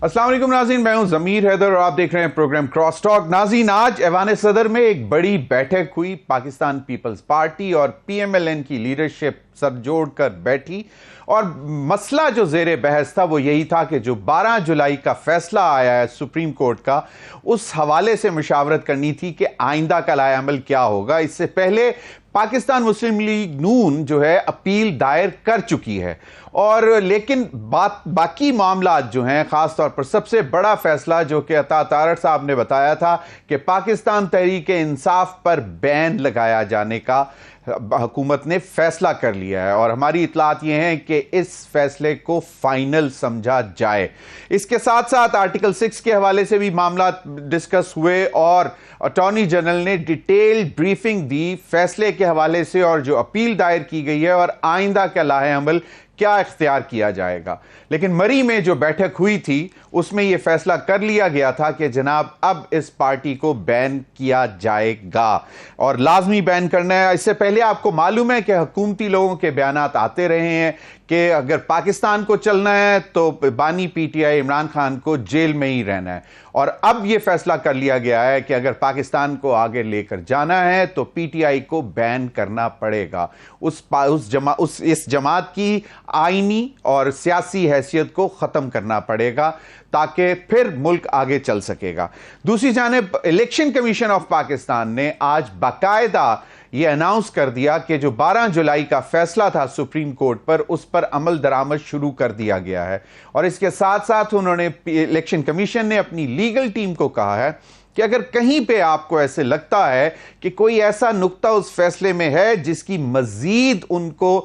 अस्सलाम वालेकुम नाज़रीन, मैं हूं ज़मीर हैदर और आप देख रहे हैं प्रोग्राम क्रॉस टॉक। नाज़रीन, आज ऐवान सदर में एक बड़ी बैठक हुई। पाकिस्तान पीपल्स पार्टी और पीएमएलएन की लीडरशिप सब जोड़कर बैठी और मसला जो ज़ेरे बहस था वो यही था कि जो 12 जुलाई का फैसला आया है सुप्रीम कोर्ट का, उस हवाले से मुशावरत करनी थी कि आइंदा का लाए अमल क्या होगा। इससे पहले पाकिस्तान मुस्लिम लीग नून जो है अपील दायर कर चुकी है और लेकिन बाकी मामला जो हैं, खास तौर पर सबसे बड़ा फैसला जो कि अता तारड़ साहब ने बताया था कि पाकिस्तान तहरीक इंसाफ पर बैन लगाया जाने का हुकूमत ने फैसला कर लिया है और हमारी इतलात ये हैं कि इस फैसले को फाइनल समझा जाए। इसके साथ साथ आर्टिकल 6 के हवाले से भी मामला डिस्कस हुए और अटॉर्नी जनरल ने डिटेल ब्रीफिंग दी फैसले के हवाले से और जो अपील दायर की गई है और आइंदा का लाहे अमल क्या इख्तियार किया जाएगा। लेकिन मरी में जो बैठक हुई थी उसमें यह फैसला कर लिया गया था कि जनाब अब इस पार्टी को बैन किया जाएगा और लाजमी बैन करना है। इससे पहले आपको मालूम है कि हुकूमती लोगों के बयानात आते रहे हैं कि अगर पाकिस्तान को चलना है तो बानी पीटीआई इमरान खान को जेल में ही रहना है और अब यह फैसला कर लिया गया है कि अगर पाकिस्तान को आगे लेकर जाना है तो पीटीआई को बैन करना पड़ेगा। इस जमात की आईनी और सियासी हैसियत को खत्म करना पड़ेगा ताकि फिर मुल्क आगे चल सकेगा। दूसरी जानिब इलेक्शन कमीशन ऑफ पाकिस्तान ने आज बाकायदा यह अनाउंस कर दिया कि जो 12 जुलाई का फैसला था सुप्रीम कोर्ट पर, उस पर अमल दरामद शुरू कर दिया गया है और इसके साथ साथ उन्होंने इलेक्शन कमीशन ने अपनी लीगल टीम को कहा है कि अगर कहीं पे आपको ऐसे लगता है कि कोई ऐसा नुक्ता उस फैसले में है जिसकी मजीद उनको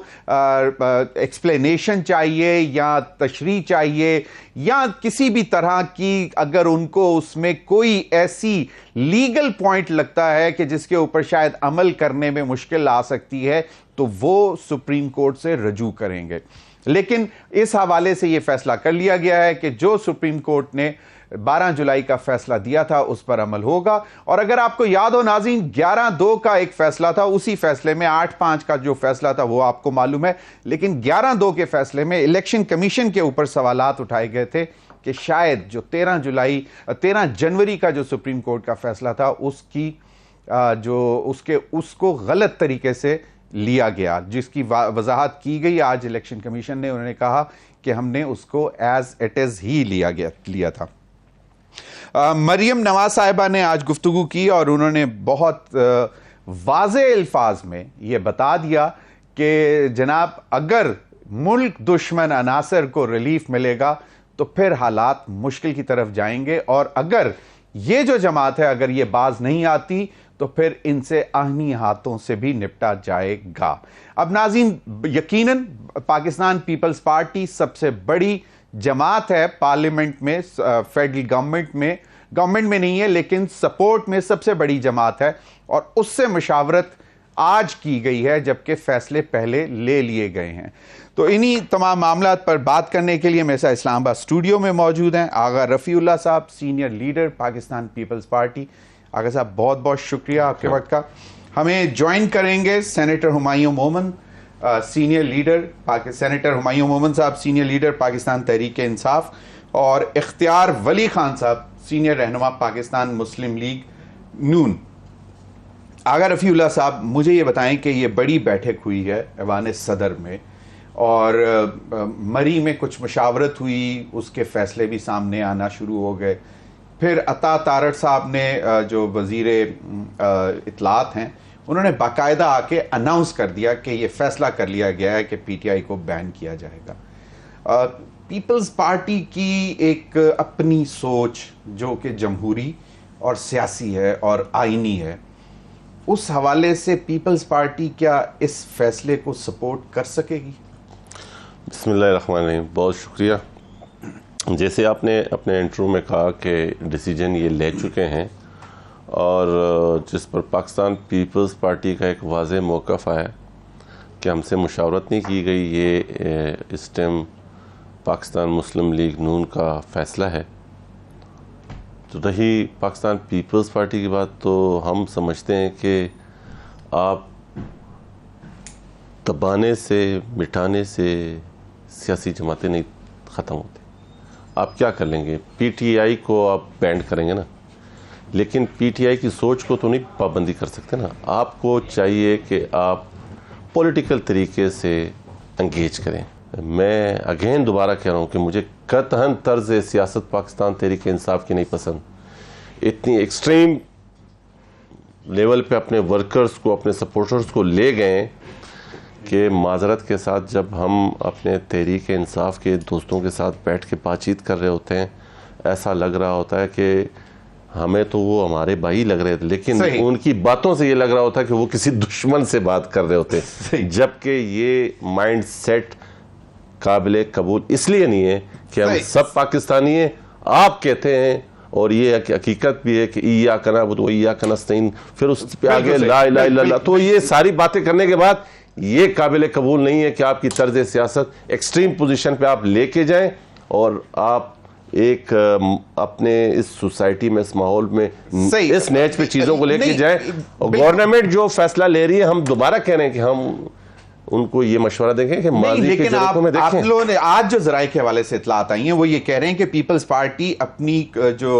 एक्सप्लेनेशन चाहिए या तशरीह चाहिए या किसी भी तरह की अगर उनको उसमें कोई ऐसी लीगल पॉइंट लगता है कि जिसके ऊपर शायद अमल करने में मुश्किल आ सकती है तो वो सुप्रीम कोर्ट से रजू करेंगे। लेकिन इस हवाले से यह फैसला कर लिया गया है कि जो सुप्रीम कोर्ट ने 12 जुलाई का फैसला दिया था उस पर अमल होगा। और अगर आपको याद हो नाज़रीन, 11/2 का एक फैसला था, उसी फैसले में 8/5 का जो फैसला था वो आपको मालूम है, लेकिन 11/2 के फैसले में इलेक्शन कमीशन के ऊपर सवालात उठाए गए थे कि शायद जो 13 जनवरी का जो सुप्रीम कोर्ट का फैसला था उसको गलत तरीके से लिया गया, जिसकी वजाहत की गई आज इलेक्शन कमीशन ने। उन्होंने कहा कि हमने उसको एज इट इज ही लिया था। मरियम नवाज साहिबा ने आज गुफ्तगू की और उन्होंने बहुत वाज़े अल्फाज में यह बता दिया कि जनाब अगर मुल्क दुश्मन अनासर को रिलीफ मिलेगा तो फिर हालात मुश्किल की तरफ जाएंगे और अगर ये जो जमात है अगर ये बाज नहीं आती तो फिर इनसे आहनी हाथों से भी निपटा जाएगा। अब नाज़रीन, यकीनन पाकिस्तान पीपल्स पार्टी सबसे बड़ी जमात है पार्लियामेंट में, फेडरल गवर्नमेंट में नहीं है लेकिन सपोर्ट में सबसे बड़ी जमात है और उससे मुशावरत आज की गई है जबकि फैसले पहले ले लिए गए हैं। तो इन्हीं तमाम मामलात पर बात करने के लिए मेरे साथ इस्लामाबाद स्टूडियो में मौजूद हैं आगा रफ़ीउल्लाह साहब, senior leader Pakistan people's party. Agha साहब, बहुत बहुत शुक्रिया आपके वक्त का। हमें ज्वाइन करेंगे senator Humayun Momin, senior leader senator Humayun Momin साहब, सीनियर लीडर पाकिस्तान तहरीक इंसाफ, और इख्तियार वली खान साहब, सीनियर रहनुमा पाकिस्तान मुस्लिम लीग नून। आगा रफ़ीउल्लाह साहब, मुझे ये बताएं कि ये बड़ी बैठक हुई है ऐवान सदर में और मरी में कुछ मुशावरत हुई, उसके फैसले भी सामने आना शुरू हो गए। फिर अता तारड़ साहब ने जो वज़ीरे इत्तलात हैं उन्होंने बाकायदा आके अनाउंस कर दिया कि ये फैसला कर लिया गया है कि पीटीआई को बैन किया जाएगा। पीपल्स पार्टी की एक अपनी सोच जो कि जमहूरी और सियासी है और आईनी है, उस हवाले से पीपल्स पार्टी क्या इस फैसले को सपोर्ट कर सकेगी? बिस्मिल्लाहिर्रहमानिर्रहीम, बहुत शुक्रिया। जैसे आपने अपने इंट्रो में कहा कि डिसीजन ये ले चुके हैं और जिस पर पाकिस्तान पीपल्स पार्टी का एक वाज़ेह मौक़िफ़ है कि हमसे मुशावरत नहीं की गई, ये इस टाइम पाकिस्तान मुस्लिम लीग नून का फ़ैसला है। तो रही पाकिस्तान पीपल्स पार्टी की बात, तो हम समझते हैं कि आप दबाने से, मिटाने से सियासी जमातें नहीं ख़त्म होती। आप क्या कर लेंगे? पीटीआई को आप बैंड करेंगे ना, लेकिन पीटीआई की सोच को तो नहीं पाबंदी कर सकते ना। आपको चाहिए कि आप पॉलिटिकल तरीके से एंगेज करें। मैं अगेन दोबारा कह रहा हूँ कि मुझे कतई तर्ज सियासत पाकिस्तान तहरीक इंसाफ की नहीं पसंद। इतनी एक्सट्रीम लेवल पे अपने वर्कर्स को, अपने सपोर्टर्स को ले गए कि माजरत के साथ जब हम अपने तहरीक इंसाफ के दोस्तों के साथ बैठ के बातचीत कर रहे होते हैं, ऐसा लग रहा होता है कि हमें तो वो हमारे भाई लग रहे थे, लेकिन उनकी बातों से ये लग रहा होता है कि वो किसी दुश्मन से बात कर रहे होते हैं। जबकि ये माइंड सेट काबिल कबूल इसलिए नहीं है कि हम सब पाकिस्तानी हैं, आप कहते हैं, और ये हकीकत भी है कि ईया कना वो ईया कनस्तईन, फिर उस पे आगे ला इलाहा इल्लल्लाह। तो ये सारी बातें करने के बाद ये काबिल कबूल नहीं है कि आपकी तर्ज सियासत एक्सट्रीम पोजीशन पे आप लेके जाएं और आप एक अपने इस सोसाइटी में, इस माहौल में, इस नेच पे चीजों को लेके जाएं। और गवर्नमेंट जो फैसला ले रही है, हम दोबारा कह रहे हैं कि हम उनको ये मशवरा देंगे कि माजी के जरूरतों में देखें। आप लोगों ने आज जो जराए के हवाले से इतलात आई हैं वो ये कह रहे हैं कि पीपल्स पार्टी अपनी जो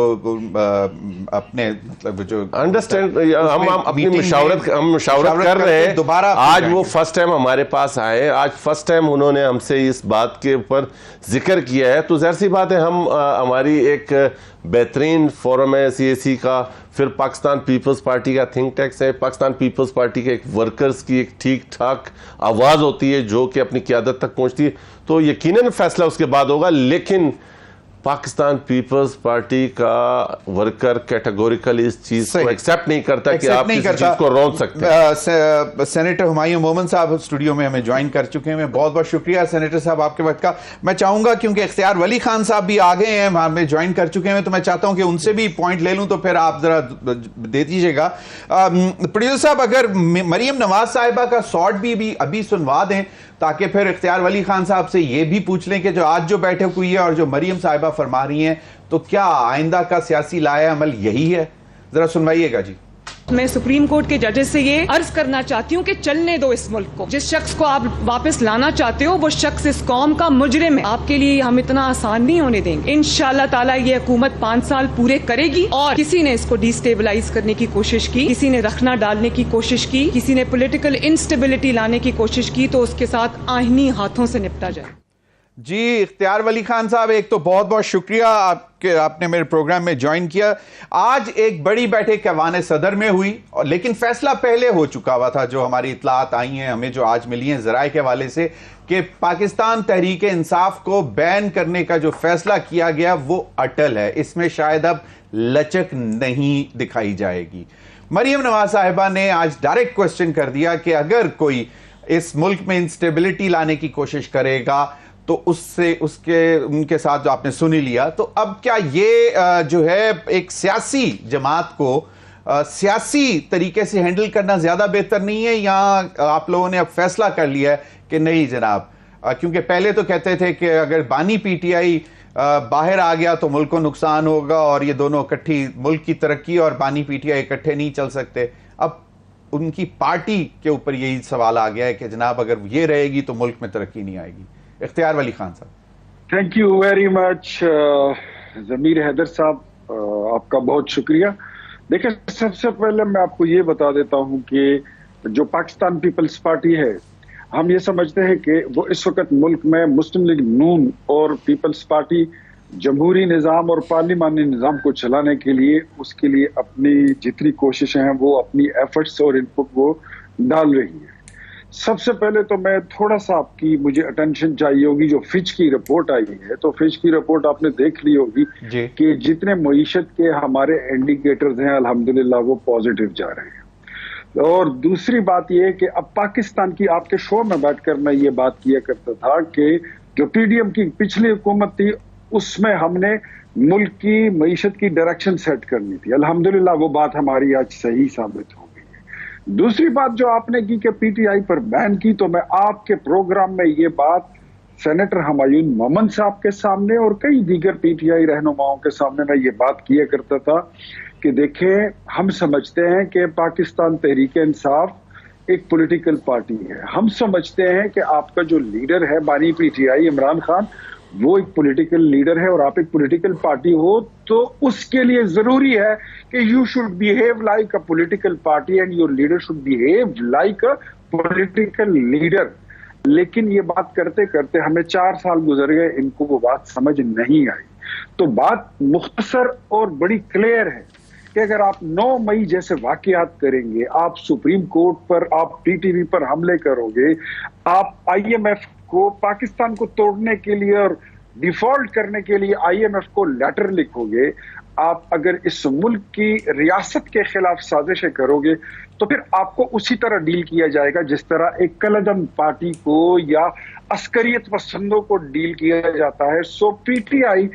अपने मतलब जो अंडरस्टैंड हम अपनी मुशावरत कर रहे हैं दोबारा। आज वो फर्स्ट टाइम हमारे पास आए, आज फर्स्ट टाइम उन्होंने हमसे इस बात के ऊपर जिक्र किया है, तो जाहिर सी बात है हम हमारी एक बेहतरीन फोरम है सीएसी का, फिर पाकिस्तान पीपल्स पार्टी का थिंक टैंक्स है, पाकिस्तान पीपल्स पार्टी के एक वर्कर्स की एक ठीक ठाक आवाज़ होती है जो कि अपनी क़यादत तक पहुंचती है, तो यकीनन फैसला उसके बाद होगा। लेकिन पाकिस्तान पीपल्स पार्टी का वर्कर कैटेगोरिकली इस चीज को एक्सेप्ट नहीं करता कि आप किसी चीज को रोक सकते हैं। सेनेटर हुमायूं मोमन साहब स्टूडियो में हमें ज्वाइन कर चुके हैं। बहुत बहुत शुक्रिया सेनेटर साहब आपके वक्त का। मैं चाहूंगा क्योंकि इख्तियार वली खान साहब भी आ गए हैं, हमें ज्वाइन कर चुके हैं, तो मैं चाहता हूं कि उनसे भी पॉइंट ले लूं, तो फिर आप जरा दे दीजिएगा। प्रोड्यूसर साहब, अगर मरियम नवाज साहिबा का शॉर्ट भी अभी सुनवा दें ताकि फिर इख्तियार वली खान साहब से ये भी पूछ लें कि जो आज जो बैठक हुई है और जो मरियम साहिबा फरमा रही हैं, तो क्या आइंदा का सियासी लाया अमल यही है? जरा सुनवाइएगा जी। मैं सुप्रीम कोर्ट के जजेस से ये अर्ज करना चाहती हूँ कि चलने दो इस मुल्क को। जिस शख्स को आप वापस लाना चाहते हो वो शख्स इस कौम का मुजरिम है। आपके लिए हम इतना आसान नहीं होने देंगे। इंशाअल्लाह ताला ये हुकूमत 5 साल पूरे करेगी। और किसी ने इसको डिस्टेबलाइज करने की कोशिश की, किसी ने रखना डालने की कोशिश की, किसी ने पॉलिटिकल इंस्टेबिलिटी लाने की कोशिश की, तो उसके साथ आईनी हाथों से निपटा जाए। जी इख्तियार वली खान साहब, एक तो बहुत बहुत शुक्रिया आपने मेरे प्रोग्राम में ज्वाइन किया। आज एक बड़ी बैठक ऐवान सदर में हुई, और लेकिन फैसला पहले हो चुका हुआ था। जो हमारी इतलात आई हैं हमें, जो आज मिली हैं जराए के हवाले से, कि पाकिस्तान तहरीक इंसाफ को बैन करने का जो फैसला किया गया वो अटल है, इसमें शायद अब लचक नहीं दिखाई जाएगी। मरियम नवाज साहिबा ने आज डायरेक्ट क्वेश्चन कर दिया कि अगर कोई इस मुल्क में इंस्टेबिलिटी लाने की कोशिश करेगा तो उससे उनके साथ जो आपने सुन ही लिया, तो अब क्या ये जो है एक सियासी जमात को सियासी तरीके से हैंडल करना ज्यादा बेहतर नहीं है, या आप लोगों ने अब फैसला कर लिया है कि नहीं जनाब? क्योंकि पहले तो कहते थे कि अगर बानी पीटीआई बाहर आ गया तो मुल्क को नुकसान होगा और ये दोनों इकट्ठी, मुल्क की तरक्की और बानी पीटीआई इकट्ठे नहीं चल सकते। अब उनकी पार्टी के ऊपर यही सवाल आ गया है कि जनाब अगर ये रहेगी तो मुल्क में तरक्की नहीं आएगी। इख्तियार वली खान साहब। थैंक यू वेरी मच जमीर हैदर साहब, आपका बहुत शुक्रिया। देखिए, सबसे पहले मैं आपको ये बता देता हूं कि जो पाकिस्तान पीपल्स पार्टी है, हम ये समझते हैं कि वो इस वक्त मुल्क में मुस्लिम लीग नून और पीपल्स पार्टी जमहूरी निज़ाम और पार्लिमानी निज़ाम को चलाने के लिए, उसके लिए अपनी जितनी कोशिशें हैं वो अपनी एफर्ट्स और इनपुट वो डाल रही है। सबसे पहले तो मैं थोड़ा सा आपकी मुझे अटेंशन चाहिए होगी, जो फिच की रिपोर्ट आई है, तो फिच की रिपोर्ट आपने देख ली होगी कि जितने मईशत के हमारे इंडिकेटर्स हैं अल्हम्दुलिल्लाह वो पॉजिटिव जा रहे हैं। और दूसरी बात यह है कि अब पाकिस्तान की, आपके शो में बैठकर मैं ये बात किया करता था कि जो पीडीएम की पिछली हुकूमत थी उसमें हमने मुल्क की मईशत की डायरेक्शन सेट करनी थी। अल्हम्दुलिल्लाह वो बात हमारी आज सही साबित हो। दूसरी बात जो आपने की कि पीटीआई पर बैन की, तो मैं आपके प्रोग्राम में ये बात सेनेटर हुमायूं मोमन साहब के सामने और कई दीगर पीटीआई रहनुमाओं के सामने मैं ये बात किया करता था कि देखें, हम समझते हैं कि पाकिस्तान तहरीक इंसाफ एक पॉलिटिकल पार्टी है। हम समझते हैं कि आपका जो लीडर है बानी पीटीआई इमरान खान, वो एक पॉलिटिकल लीडर है और आप एक पॉलिटिकल पार्टी हो, तो उसके लिए जरूरी है कि you should behave like a political party and your leader should behave like a political leader. लेकिन ये बात करते करते हमें 4 साल गुजर गए, इनको वो बात समझ नहीं आई। तो बात मुख्तसर और बड़ी क्लियर है कि अगर आप 9 मई जैसे वाकयात करेंगे, आप सुप्रीम कोर्ट पर, आप टीटीवी पर हमले करोगे, आप आईएमएफ को, पाकिस्तान को तोड़ने के लिए और डिफॉल्ट करने के लिए आईएमएफ को लेटर लिखोगे, आप अगर इस मुल्क की रियासत के खिलाफ साजिशें करोगे, तो फिर आपको उसी तरह डील किया जाएगा जिस तरह एक कलदम पार्टी को या अस्करियत पसंदों को डील किया जाता है। So PTI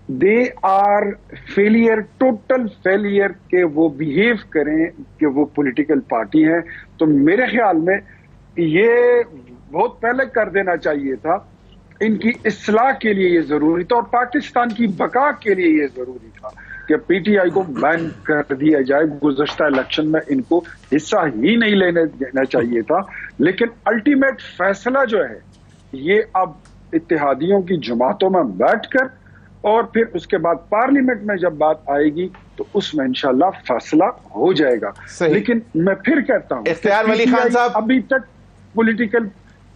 they are failure, total failure के वो बिहेव करें कि वो पॉलिटिकल पार्टी है। तो मेरे ख्याल में ये बहुत पहले कर देना चाहिए था। इनकी इस्लाह के लिए ये जरूरी था और पाकिस्तान की बका के लिए ये जरूरी था कि पीटीआई को बैन कर दिया जाए। गुज़श्ता इलेक्शन में इनको हिस्सा ही नहीं लेने देना चाहिए था। लेकिन अल्टीमेट फैसला जो है ये अब इत्तेहादियों की जमातों में बैठकर और फिर उसके बाद पार्लियामेंट में जब बात आएगी तो उसमें इंशाल्लाह फैसला हो जाएगा। लेकिन मैं फिर कहता हूं, इख्तियार वली खान साहब, अभी तक पॉलिटिकल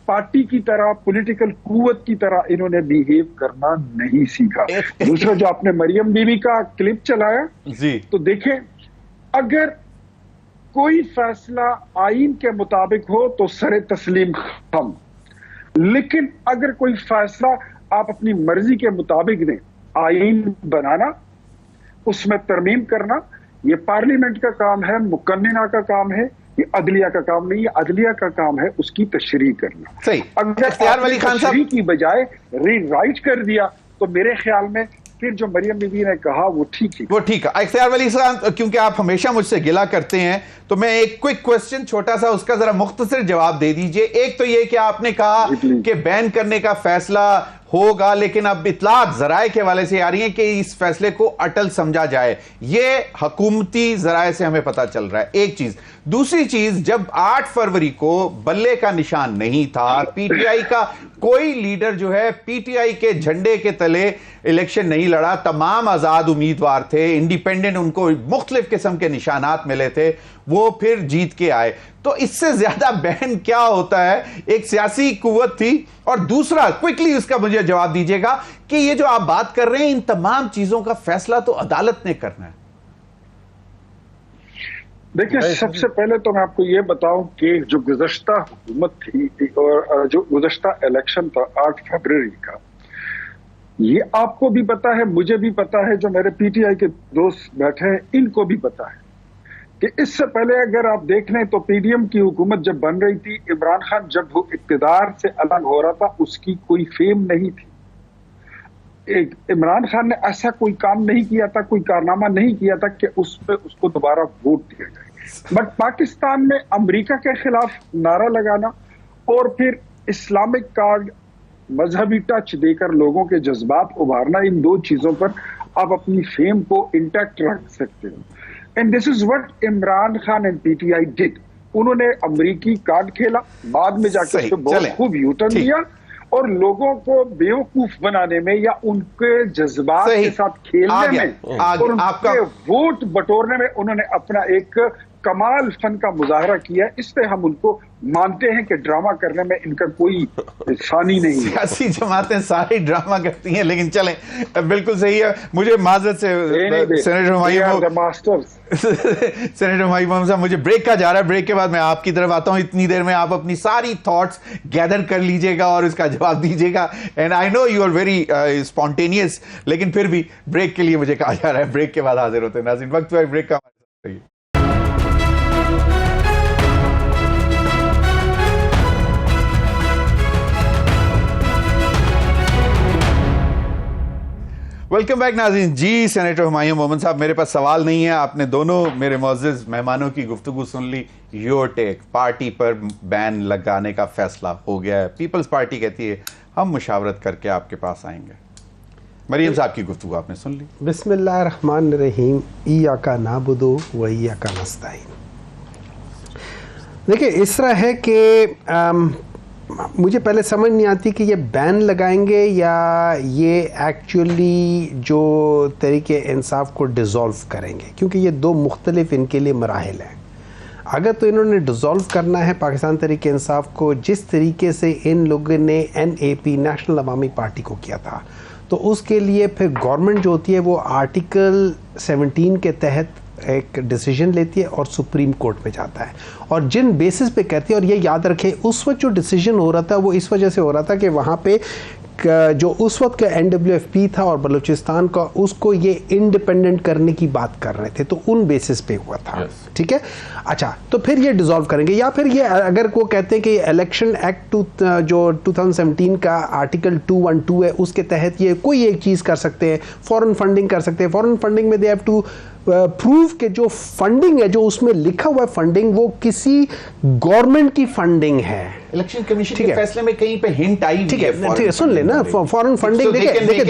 पार्टी की तरह, पॉलिटिकल कुव्वत की तरह इन्होंने बिहेव करना नहीं सीखा। दूसरा, जो आपने मरियम बीबी का क्लिप चलाया जी, तो देखें, अगर कोई फैसला आईन के मुताबिक हो तो सरे तस्लीम हम, लेकिन अगर कोई फैसला आप अपनी मर्जी के मुताबिक दें, आईन बनाना, उसमें तरमीम करना, ये पार्लियामेंट का काम है, मुकन्निना का काम है, ये अदलिया का काम नहीं। ये अदलिया का काम है उसकी तशरीह करना। सही। अगर इख्तियार वली खान साहब तशरीह की बजाय रीराइट कर दिया तो मेरे ख्याल में फिर जो मरियम बीबी ने कहा वो ठीक है, वो ठीक है। इख्तियार वली साहब, क्योंकि आप हमेशा मुझसे गिला करते हैं तो मैं एक क्विक क्वेश्चन छोटा सा, उसका जरा मुख्तसर जवाब दे दीजिए। एक तो ये कि आपने कहा कि बैन करने का फैसला होगा, लेकिन अब इतलात जराए के हवाले से आ रही है कि इस फैसले को अटल समझा जाए। ये हुकूमती जराए से हमें पता चल रहा है, एक चीज। दूसरी चीज, जब 8 फरवरी को बल्ले का निशान नहीं था, पीटीआई का कोई लीडर जो है पीटीआई के झंडे के तले इलेक्शन नहीं लड़ा, तमाम आजाद उम्मीदवार थे, इंडिपेंडेंट, उनको मुख्तलिफ किस्म के निशानात मिले थे, वो फिर जीत के आए। तो इससे ज्यादा बैन क्या होता है? एक सियासी कुव्वत थी। और दूसरा, क्विकली इसका मुझे जवाब दीजिएगा कि ये जो आप बात कर रहे हैं, इन तमाम चीजों का फैसला तो अदालत ने करना है। देखिए, सबसे पहले तो मैं आपको ये बताऊं कि जो गुज़श्ता हुकूमत थी और जो गुज़श्ता इलेक्शन था 8 फरवरी का, ये आपको भी पता है, मुझे भी पता है, जो मेरे पीटीआई के दोस्त बैठे हैं इनको भी पता है कि इससे पहले अगर आप देख लें तो पीडीएम की हुकूमत जब बन रही थी, इमरान खान जब वो इक़्तिदार से अलग हो रहा था, उसकी कोई फेम नहीं थी। इमरान खान ने ऐसा कोई काम नहीं किया था, कोई कारनामा नहीं किया था कि उस पर उसको दोबारा वोट दिया जाए। बट पाकिस्तान में अमेरिका के खिलाफ नारा लगाना और फिर इस्लामिक कार्ड, मजहबी टच देकर लोगों के जज्बात उभारना, इन 2 चीजों पर आप अपनी फेम को इंटैक्ट रख सकते हो। And this is what Imran Khan and PTI did. उन्होंने अमेरिकी कार्ड खेला, बाद में जाकर बहुत खूब यूटर्न दिया और लोगों को बेवकूफ बनाने में या उनके जज्बात के साथ खेलने में और उनके वोट बटोरने में उन्होंने अपना एक कमाल फन का मुजाहरा किया है। इस पे हम उनको मानते हैं कि ड्रामा करने में इनका कोई सानी नहीं है। सियासी जमातें सारी ड्रामा करती हैं, लेकिन चलें, बिल्कुल सही है। मुझे माजरत से सेनेटर हुमायूं साहब, मुझे ब्रेक का जा रहा है। ब्रेक के बाद मैं आपकी तरफ आता हूं। इतनी देर में आप अपनी सारी थॉट्स गैदर कर लीजिएगा और इसका जवाब दीजिएगा। And I know you are very spontaneous, लेकिन फिर भी ब्रेक के लिए मुझे कहा जा रहा है। ब्रेक के बाद हाजिर होते हैं नाज़रीन। वक्त है ब्रेक का। वेलकम बैक नाज़रीन। जी, सेनेटर हुमायूं मोहम्मद साहब, मेरे पास सवाल नहीं है। आपने दोनों मेरे मुअज़्ज़िज़ मेहमानों की गुफ्तगू सुन ली। योर टेक, पार्टी पर बैन लगाने का फैसला हो गया है। पीपल्स पार्टी कहती है हम मुशावरत करके आपके पास आएंगे। मरियम साहब की गुफ्तगू आपने सुन ली। बिस्मिल्लाहिर्रहमानिर्रहीम, इय्याका नअबुदु व इय्याका नस्तईन। देखिए, इस तरह है कि मुझे पहले समझ नहीं आती कि ये बैन लगाएंगे या ये एक्चुअली जो तरीके इंसाफ को डिज़ोल्व करेंगे, क्योंकि ये दो मुख्तलिफ इनके लिए मराहिल हैं। अगर तो इन्होंने डिज़ोल्व करना है पाकिस्तान तहरीक इंसाफ को जिस तरीके से इन लोगों ने NAP नेशनल अवामी पार्टी को किया था, तो उसके लिए फिर गवर्नमेंट जो होती है वो आर्टिकल 17 के तहत एक डिसीजन लेती है और सुप्रीम कोर्ट में जाता है, और जिन बेसिस पे कहती है, और ये याद रखें उस वक्त जो डिसीजन हो रहा था वो इस वजह से हो रहा था कि वहाँ पे जो उस वक्त का NWFP था और बलूचिस्तान का, उसको ये इंडिपेंडेंट करने की बात कर रहे थे, तो उन बेसिस पे हुआ था। ठीक है, अच्छा, तो फिर ये डिसॉल्व करेंगे, या फिर ये अगर वो कहते हैं कि इलेक्शन एक्ट जो 2017 का आर्टिकल 212 है उसके तहत ये कोई एक चीज़ कर सकते हैं, फॉरेन फंडिंग कर सकते हैं। फॉरेन फंडिंग में दे हैव टू प्रूव के जो फंडिंग है, जो उसमें लिखा हुआ है फंडिंग, वो किसी गवर्नमेंट की फंडिंग है। इलेक्शन कमीशन के फैसले में कहीं पे हिंट आई, ठीक है, सुन लेना, फॉरेन फंडिंग देखिए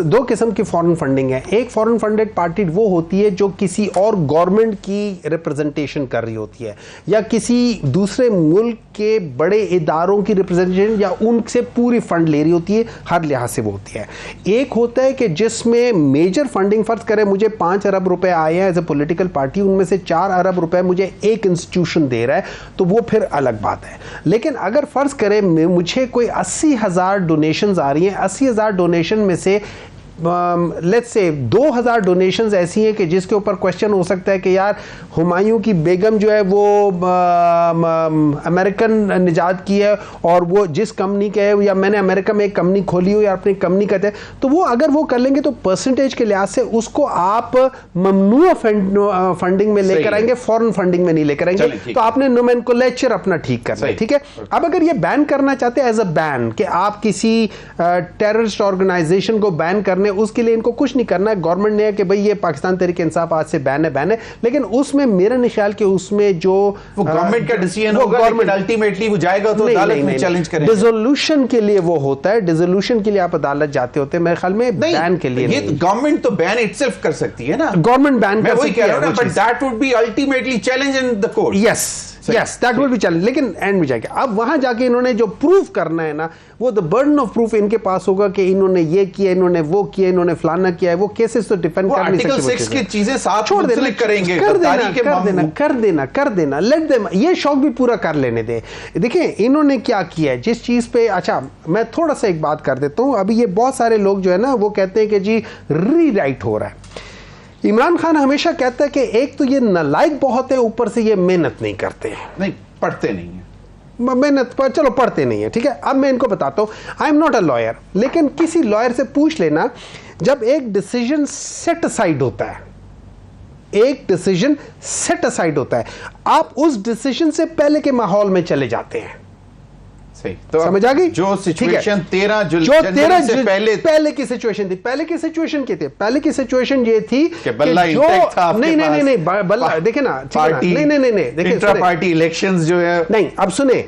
दो किस्म की फॉरेन फंडिंग है। एक फॉरेन फंडेड पार्टी वो होती है जो किसी और गवर्नमेंट की रिप्रेजेंटेशन कर रही होती है, या किसी दूसरे मुल्क के बड़े इदारों की रिप्रेजेंटेशन, या उनसे पूरी फंड ले रही होती है, हर लिहाज से वो होती है। एक होता है कि जिसमें मेजर फंडिंग, फर्ज करें मुझे 5 अरब रुपए आए हैं एज ए पॉलिटिकल पार्टी, उनमें से 4 अरब रुपए मुझे एक इंस्टीट्यूशन दे रहा है, तो वो फिर अलग बात है। लेकिन अगर फर्ज करें मुझे कोई 80,000 डोनेशंस आ रही हैं, 80,000 डोनेशन में से लेट्स से 2,000 डोनेशंस ऐसी हैं कि जिसके ऊपर क्वेश्चन हो सकता है कि यार हुमायूं की बेगम जो है वो अमेरिकन निजात की है और वो जिस कंपनी के है, या मैंने अमेरिका में एक कंपनी खोली हो या अपनी कंपनी कहते हैं, तो वो अगर वो कर लेंगे तो परसेंटेज के लिहाज से उसको आप ममनुआ फंडिंग में लेकर आएंगे, फॉरेन फंडिंग में नहीं लेकर आएंगे। तो आपने नोमेनक्लेचर अपना ठीक करना है। ठीक है, अब अगर ये बैन करना चाहते हैं एज अ बैन कि आप किसी टेररिस्ट ऑर्गेनाइजेशन को बैन करने, उसके लिए इनको कुछ नहीं करना है। गवर्नमेंट ने कि भाई ये पाकिस्तान तहरीक इंसाफ आज से बैन है, लेकिन उसमें मेरा ख्याल कि उसमें जो गवर्नमेंट का डिसीजन होगा, लेकिन अल्टीमेटली वो जाएगा तो अदालत में चैलेंज करेंगे। डिसोल्यूशन के लिए वो होता है, डिसोल्यूशन के लिए आप अदालत जाते होते हैं, मेरे ख्याल में बैन के लिए ये गवर्नमेंट तो बैन इटसेल्फ कर सकती है ना, गवर्नमेंट बैन कर सकती है, but that would be ultimately challenge in the court. Yes that will be challenge, लेकिन एंड में जाके अब वहां जाके इन्होंने जो प्रूफ करना है ना, वो द बर्डन ऑफ प्रूफ इनके पास होगा कि इन्होंने ये किया, इन्होंने वो किया, इन्होंने फलाना किया है। वो केसेस तो डिफेंड कर नहीं सकते, आर्टिकल 6 की चीजें साथ छोड़ देना, करेंगे, कर देना, लेट देम ये शौक भी पूरा कर लेने दे। देखिए इन्होंने क्या किया है जिस चीज पे, अच्छा मैं थोड़ा सा एक बात कर देता हूं। अभी ये बहुत सारे लोग जो है ना वो कहते हैं कि जी रीराइट हो रहा है। इमरान खान हमेशा कहता है कि एक तो ये नालायक बहुत है, ऊपर से ये मेहनत नहीं करते हैं, नहीं पढ़ते नहीं है, मेहनत पर चलो पढ़ते नहीं है। ठीक है, अब मैं इनको बताता हूं, I am not a lawyer, लेकिन किसी लॉयर से पूछ लेना, जब एक डिसीजन सेट असाइड होता है, एक डिसीजन सेट असाइड होता है, आप उस डिसीजन से पहले के माहौल में चले जाते हैं। तो समझ आ गई? जो सिचुएशन 13 से पहले की सिचुएशन थी, पहले की सिचुएशन ये थी कि बल्ला इंटैक्ट था आपके पास। नहीं बल्ला देखे ना, नहीं देखिए इंट्रा पार्टी इलेक्शंस जो है, नहीं अब सुने,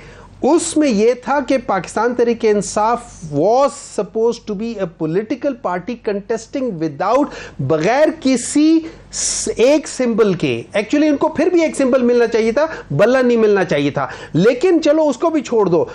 उसमें यह था कि Pakistan Tehreek Insaf was suppose to be a political party contesting without, बगैर किसी एक सिंबल के। एक्चुअली इनको फिर भी एक सिंबल मिलना चाहिए था, बल्ला नहीं मिलना चाहिए था, लेकिन चलो उसको भी छोड़ दो।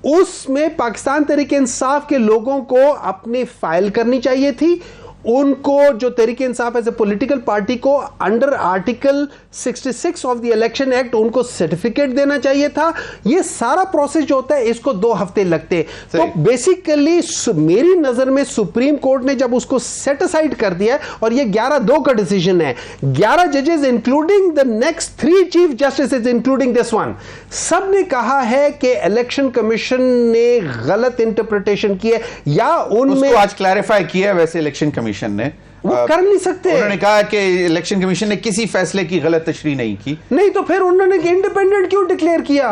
उसमें पाकिस्तान तहरीक इंसाफ के लोगों को अपनी फाइल करनी चाहिए थी, उनको जो Tehreek Insaf as a political party को under article 66 of the election act उनको सर्टिफिकेट देना चाहिए था। ये सारा प्रोसेस जो होता है इसको 2 हफ्ते लगते। तो बेसिकली मेरी नजर में सुप्रीम कोर्ट ने जब उसको सेट असाइड कर दिया, और ये 11-2 का डिसीजन है, 11 जजेस including the next 3 chief justice including this one, सब ने कहा है कि इलेक्शन कमीशन ने गलत इंटरप्रिटेशन की है, या उनमें आज क्लैरिफाई किया है। वैसे इलेक्शन कमीशन ने वो कर नहीं सकते, उन्होंने कहा कि इलेक्शन कमीशन ने किसी फैसले की गलत तशरीह नहीं की। नहीं तो फिर उन्होंने इंडिपेंडेंट क्यों डिक्लेयर किया?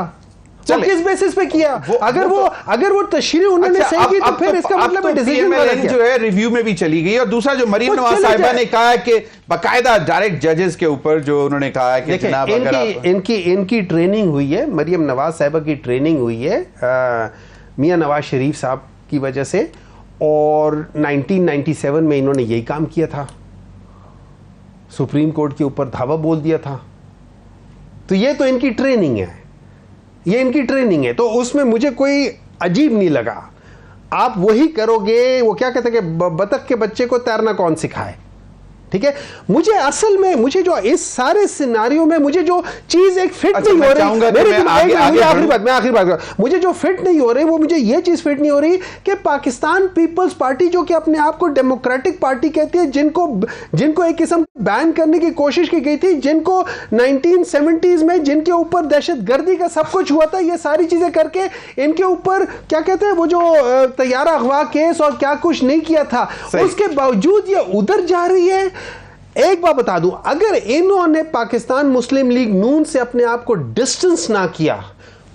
वो किस बेसिस पे किया? अगर वो तशरीह उन्होंने सही की तो फिर इसका मतलब है डिसीजन जो है रिव्यू में भी चली गई। और दूसरा जो मरियम नवाज साहिबा ने कहा कि बाकायदा डायरेक्ट जजेस के ऊपर जो उन्होंने कहा है कि जनाब इनकी ट्रेनिंग हुई है, मरियम नवाज साहिबा की ट्रेनिंग हुई है मियां नवाज शरीफ साहब की वजह से, और 1997 में इन्होंने यही काम किया था, सुप्रीम कोर्ट के ऊपर धावा बोल दिया था। तो ये तो इनकी ट्रेनिंग है। ये इनकी ट्रेनिंग है, तो उसमें मुझे कोई अजीब नहीं लगा। आप वही करोगे, वो क्या कहते हैं कि बतख के बच्चे को तैरना कौन सिखाए, ठीक है। मुझे असल में मुझे जो इस सारे सिनारियों में मुझे जो चीज एक फिट नहीं हो रही, आखिरी बात मुझे जो फिट नहीं हो रही, वो मुझे ये चीज फिट नहीं हो रही कि पाकिस्तान पीपल्स पार्टी जो कि अपने आप को डेमोक्रेटिक पार्टी कहती है, जिनको एक किस्म बैन करने की कोशिश की गई थी, जिनको 1970s में जिनके ऊपर दहशतगर्दी का सब कुछ हुआ था, ये सारी चीजें करके इनके ऊपर क्या कहते हैं वो जो तैयारा अगवा केस और क्या कुछ नहीं किया था, उसके बावजूद ये उधर जा रही है। एक बात बता दूं, अगर इन्होंने पाकिस्तान मुस्लिम लीग नून से अपने आप को डिस्टेंस ना किया,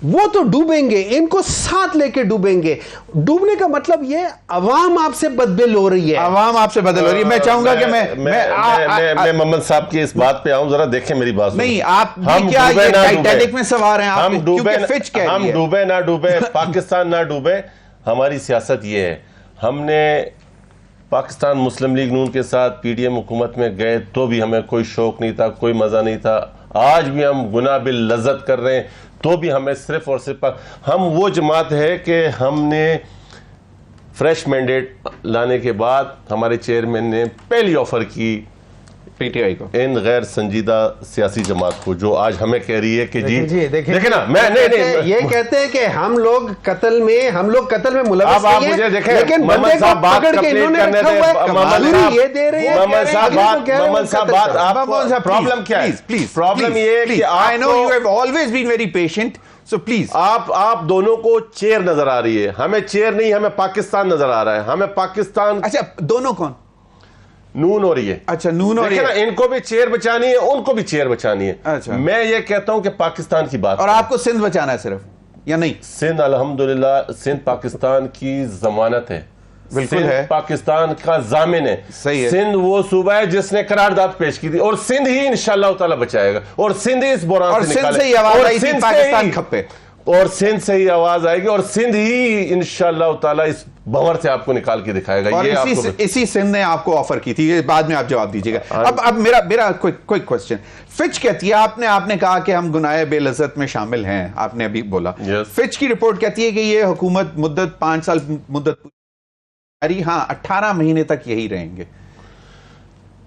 वो तो डूबेंगे, इनको साथ लेके डूबेंगे। डूबने का मतलब ये अवाम आपसे बददिल हो रही है, अवाम आपसे बदल हो रही है। मैं चाहूंगा कि मैं मोहम्मद साहब की इस बात पे आऊं, जरा देखें मेरी बात नहीं, आप क्या ये टाइटैनिक में सवार हैं, हम डूबे, फिच कह रही है। हम डूबे ना डूबे, पाकिस्तान ना डूबे, हमारी सियासत ये है। हमने पाकिस्तान मुस्लिम लीग नून के साथ पीडीएम हुकूमत में गए तो भी हमें कोई शौक नहीं था, कोई मजा नहीं था। आज भी हम गुनाह बिल लज्जत कर रहे हैं, तो भी हमें सिर्फ और सिर्फ हम वो जमात है कि हमने फ्रेश मैंडेट लाने के बाद हमारे चेयरमैन ने पहली ऑफर की पीटीआई को, इन गैर संजीदा सियासी जमात को, जो आज हमें कह रही है कि देखे ना, मैं नहीं ये कहते हैं कि हम लोग कत्ल में मुलव्वस अब आप मुझे देखें, लेकिन बंदे को पकड़ के इन्होंने रखा हुआ है, कमाल ये दे रहे हैं। मोहम्मद साहब बात आप प्रॉब्लम क्या है? प्लीज प्रॉब्लम ये है कि I know you have always been very patient, so please आप दोनों को चेयर नजर आ रही है, हमें चेयर नहीं, हमें पाकिस्तान नजर आ रहा है। हमें पाकिस्तान, अच्छा दोनों कौन? नून हो रही है। अच्छा नून हो रही है, इनको भी चेयर बचानी है, उनको भी चेयर बचानी है। अच्छा, मैं ये कहता हूं कि पाकिस्तान की बात, और आपको सिंध बचाना है सिर्फ, या नहीं? सिंध अल्हम्दुलिल्लाह, सिंध पाकिस्तान की जमानत है, बिल्कुल है, पाकिस्तान का जामिन है। सही है। सिंध वो सूबा है जिसने करारदाद पेश की थी, और सिंध ही इंशाअल्लाह ताला बचाएगा, और सिंध ही इस बुरान से निकालेगा, और सिंध से ही आवाज आई थी पाकिस्तान खप्पे, और सिंध से ही आवाज आएगी, और सिंध ही इंशाअल्लाह ताला इस भंवर से आपको निकाल के दिखाएगा। और ये इसी सिंध ने आपको ऑफर की थी, ये बाद में आप जवाब दीजिएगा। अब मेरा क्विक क्वेश्चन, फिच कहती है, आपने कहा कि हम गुनाह बेलज़्ज़त में शामिल हैं, आपने अभी बोला। फिच की रिपोर्ट कहती है कि ये हुकूमत मुद्दत 5 साल मुद्दत, अरे हाँ 18 महीने तक यही रहेंगे।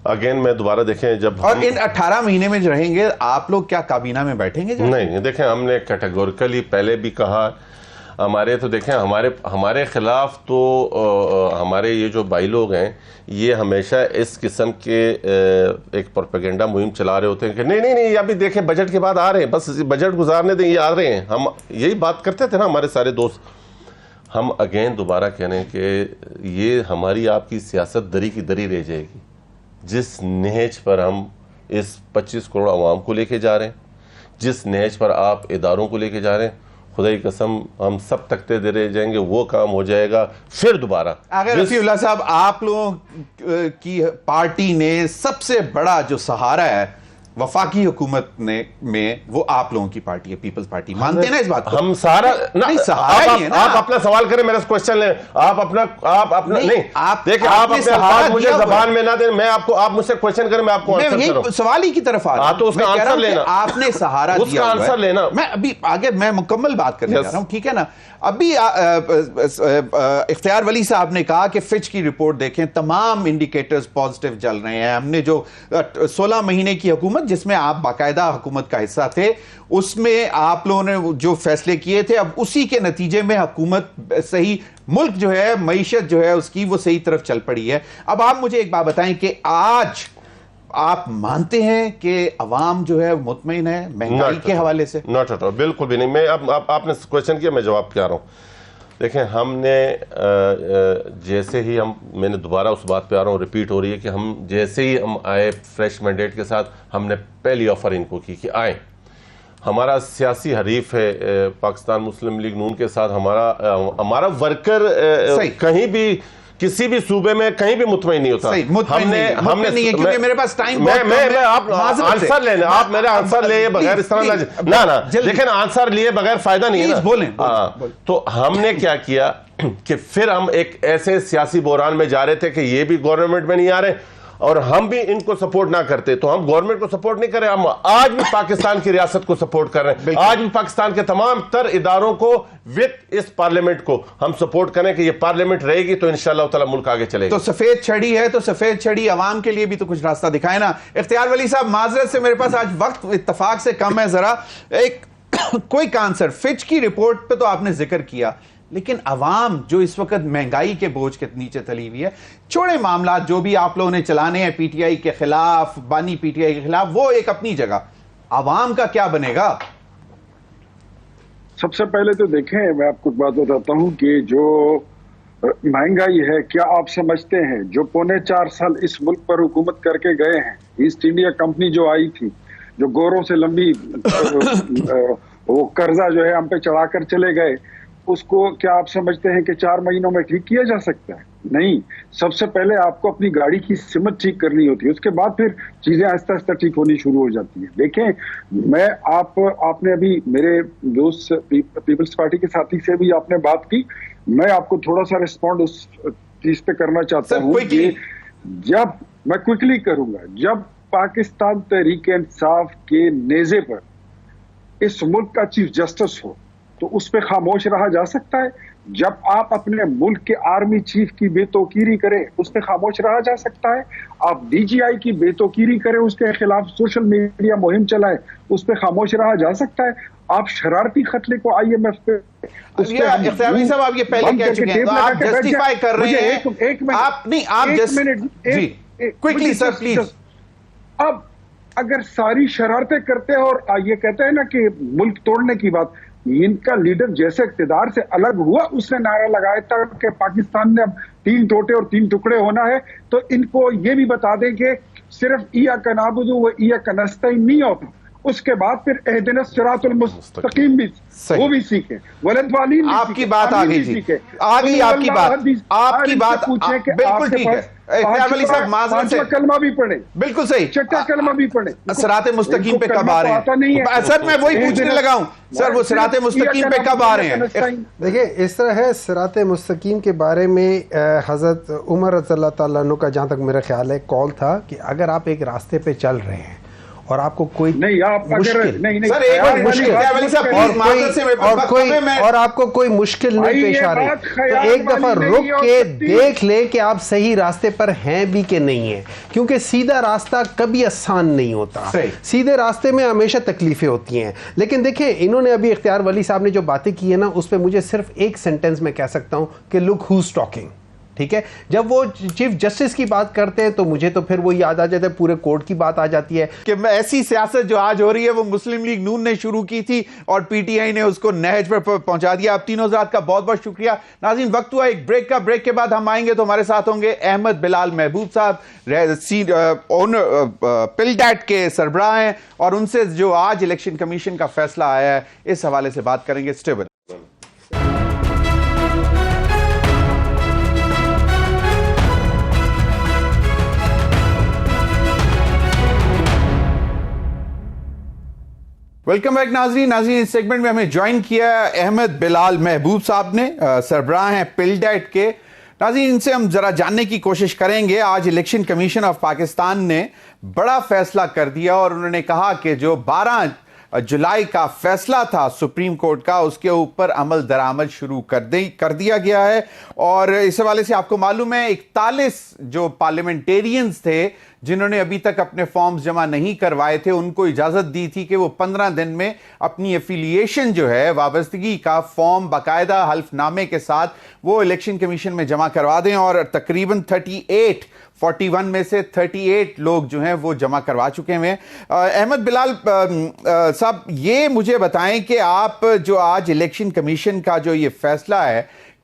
अगेन मैं दोबारा देखें, जब और इन 18 महीने में जो रहेंगे, आप लोग क्या काबीना में बैठेंगे? नहीं, देखें हमने कैटेगोरिकली पहले भी कहा, हमारे तो देखें हमारे खिलाफ तो हमारे ये जो भाई लोग हैं, ये हमेशा इस किस्म के एक प्रोपेगेंडा मुहिम चला रहे होते हैं कि नहीं अभी देखें बजट के बाद आ रहे हैं, बस बजट गुजारने दें, ये आ रहे हैं। हम यही बात करते थे ना हमारे सारे दोस्त। हम अगेन दोबारा कह रहे हैं कि ये हमारी आपकी सियासत दरी की दरी रह जाएगी, जिस नहज पर हम इस 25 करोड़ आवाम को लेके जा रहे हैं, जिस नहज पर आप इदारों को लेके जा रहे हैं, खुदा की कसम हम सब तकते दे रहे जाएंगे, वो काम हो जाएगा। फिर दोबारा अगर रफीउल्लाह साहब, आप लोगों की पार्टी ने सबसे बड़ा जो सहारा है वफाकी हुकूमत में वो आप लोगों की पार्टी है, पीपल्स पार्टी, मानते हैं ना इस बात को? हम सारा नहीं, सहारा ही है ना। आप अपना सवाल करें, मेरा क्वेश्चन लें, आप अपना नहीं आप देखिए, आप अपने सवाल मुझे जबान में ना दें, मैं आपको, आप मुझसे क्वेश्चन करें, मैं आपको आंसर करूं। सवाल ही की तरफ आ रहा हूं, तो उसका आंसर लेना, आपने सहारा दिया, उसका आंसर लेना। मैं अभी आगे मैं मुकम्मल बात करने जा रहा हूं, ठीक है ना? अभी इख्तियार वली साहब ने कहा कि फिच की रिपोर्ट देखें, तमाम इंडिकेटर्स पॉजिटिव चल रहे हैं। हमने जो 16 महीने की हुकूमत, जिसमें आप बाकायदा हुकूमत का हिस्सा थे, उसमें आप लोगों ने जो फैसले किए थे, अब उसी के नतीजे में हुकूमत सही, मुल्क जो है, मईशत जो है उसकी, वो सही तरफ चल पड़ी है। अब आप मुझे एक बात बताएं कि आज आप मानते हैं कि अवाम जो है मुतमईन है महंगाई के हवाले से? नॉट एट ऑल, बिल्कुल भी नहीं। मैं अब आपने क्वेश्चन किया, मैं जवाब क्या रहा हूं। देखें, हमने जैसे ही मैंने दोबारा उस बात पे आ रहा हूँ, रिपीट हो रही है कि हम जैसे ही हम आए फ्रेश मैंडेट के साथ, हमने पहली ऑफर इनको की कि आए। हमारा सियासी हरीफ है पाकिस्तान मुस्लिम लीग नून के साथ, हमारा वर्कर कहीं भी किसी भी सूबे में कहीं भी मुतमईन नहीं होता। हमने नहीं है, क्योंकि मेरे पास टाइम मैं आप आंसर ले लें, आप मेरा आंसर ले बगैर इस तरह ना लेकिन आंसर लिए बगैर फायदा नहीं है ना। बोलें। तो हमने क्या किया कि फिर हम एक ऐसे सियासी बहरान में जा रहे थे कि ये भी गवर्नमेंट में नहीं आ रहे, और हम भी इनको सपोर्ट ना करते तो हम गवर्नमेंट को सपोर्ट नहीं करें। हम आज भी पाकिस्तान की रियासत को सपोर्ट कर रहे हैं, आज भी पाकिस्तान के तमाम तर इदारों को विद इस पार्लियामेंट को हम सपोर्ट करें कि ये पार्लियामेंट रहेगी तो इंशाअल्लाह ताला मुल्क आगे चलेगा। तो सफेद छड़ी है तो सफेद छड़ी अवाम के लिए भी तो कुछ रास्ता दिखाए ना। इख्तियार वली साहब, माजरत से मेरे पास आज वक्त इत्तफाक से कम है, जरा एक क्विक आंसर। फिच की रिपोर्ट पे तो आपने जिक्र किया, लेकिन अवाम जो इस वक्त महंगाई के बोझ के नीचे तली हुई है, छोड़े मामला जो भी आप लोगों ने चलाने हैं पीटीआई के खिलाफ, बानी पीटीआई के खिलाफ, वो एक अपनी जगह, अवाम का क्या बनेगा? सबसे पहले तो देखें, मैं आपको बात बताता हूं कि जो महंगाई है, क्या आप समझते हैं जो 4.25 साल इस मुल्क पर हुकूमत करके गए हैं, ईस्ट इंडिया कंपनी जो आई थी, जो गोरों से लंबी वो कर्जा जो है हम पे चढ़ाकर चले गए, उसको क्या आप समझते हैं कि 4 महीनों में ठीक किया जा सकता है? नहीं। सबसे पहले आपको अपनी गाड़ी की सिमत ठीक करनी होती है, उसके बाद फिर चीजें आहिस्ता आहिस्ता ठीक होनी शुरू हो जाती है। देखें, मैं आपने अभी मेरे दोस्त पीपल्स पार्टी के साथी से भी आपने बात की, मैं आपको थोड़ा सा रिस्पॉन्ड उस चीज पे करना चाहता हूँ कि जब मैं क्विकली करूंगा, जब पाकिस्तान तहरीक इंसाफ के नेजे पर इस मुल्क का चीफ जस्टिस हो तो उस पर खामोश रहा जा सकता है? जब आप अपने मुल्क के आर्मी चीफ की बेतौकीरी करें उस पर खामोश रहा जा सकता है? आप डीजीआई की बेतौकीरी करें, उसके खिलाफ सोशल मीडिया मुहिम चलाएं, उस पर खामोश रहा जा सकता है? आप शरारती खतले को IMF पे साहब आप ये पहले कह चुके हैं, तो आप जस्टिफाई कर रहे हैं। आप नहीं, आप जी क्विकली सर प्लीज। अब अगर सारी शरारतें करते हैं और ये कहते हैं ना कि मुल्क तोड़ने की बात, इनका लीडर जैसे इक़्तिदार से अलग हुआ उसने नारा लगाया था कि पाकिस्तान ने अब 3 टोटे और 3 टुकड़े होना है, तो इनको ये भी बता दें कि सिर्फ इय्याका नअबुदु व इय्याका नस्तईन नहीं होता, उसके बाद फिर इहदिनस सिरातुल मुस्तकीम भी वो भी सीखे, वलद वालीन भी आपकी बात आ गई जी, आ गई आपकी बात पूछे कि बिल्कुल ठीक है। कलमा भी पढ़े, बिल्कुल सही, चट्टा कलमा भी पढ़े, सिराते मुस्तकीम पे कब आ रहे हैं? सर मैं वही पूछने लगा हूं सर, वो सिराते मुस्तकीम पे कब आ रहे हैं? देखिए, इस तरह है, सिराते मुस्तकीम के बारे में हजरत उमर रज़ियल्लाहु ताला अन्हु का जहां तक मेरा ख्याल है कॉल था कि अगर आप एक रास्ते पे चल रहे हैं और आपको कोई नहीं, आप मुश्किल नहीं सर एक मुश्किल और आपको कोई मुश्किल नहीं पेश आ रही, तो एक दफा रुक के देख ले कि आप सही रास्ते पर हैं भी कि नहीं है, क्योंकि सीधा रास्ता कभी आसान नहीं होता, सीधे रास्ते में हमेशा तकलीफें होती हैं। लेकिन देखें, इन्होंने अभी इख्तियार वली साहब ने जो बातें की है ना, उस पर मुझे सिर्फ एक सेंटेंस में कह सकता हूं कि लुक हुज टॉकिंग। ठीक है, जब वो चीफ जस्टिस की बात करते हैं तो मुझे तो फिर वो याद आ जाता है, पूरे कोर्ट की बात आ जाती है कि ऐसी सियासत जो आज हो रही है वो मुस्लिम लीग नून ने शुरू की थी और पीटीआई ने उसको नहज पर पहुंचा दिया। आप तीनों हज़रात का बहुत बहुत शुक्रिया। नाज़रीन, वक्त हुआ एक ब्रेक का, ब्रेक के बाद हम आएंगे तो हमारे साथ होंगे अहमद बिलाल महबूब साहब, ओनर पिलडैट के सरबराह हैं, और उनसे जो आज इलेक्शन कमीशन का फैसला आया है इस हवाले से बात करेंगे। स्टे विद वेलकम बैक नाज़रीन। इस सेगमेंट में हमें ज्वाइन किया अहमद बिलाल महबूब साहब ने, सरबराह हैं पिलडैट के। नाज़रीन, इनसे हम जरा जानने की कोशिश करेंगे। आज इलेक्शन कमीशन ऑफ पाकिस्तान ने बड़ा फैसला कर दिया और उन्होंने कहा कि जो 12 जुलाई का फैसला था सुप्रीम कोर्ट का, उसके ऊपर अमल दरामद शुरू कर दिया गया है। और इस हवाले से आपको मालूम है 41 जो पार्लियामेंटेरियंस थे जिन्होंने अभी तक अपने फॉर्म्स जमा नहीं करवाए थे, उनको इजाजत दी थी कि वो 15 दिन में अपनी एफिलिएशन जो है, वाबस्तगी का फॉर्म बाकायदा हल्फनामे के साथ वो इलेक्शन कमीशन में जमा करवा दें। और तकरीबन 41 में से 38 लोग जो हैं वो जमा करवा चुके हैं। अहमद बिलाल साहब, ये मुझे बताएं कि आप जो आज इलेक्शन कमीशन का जो ये फैसला है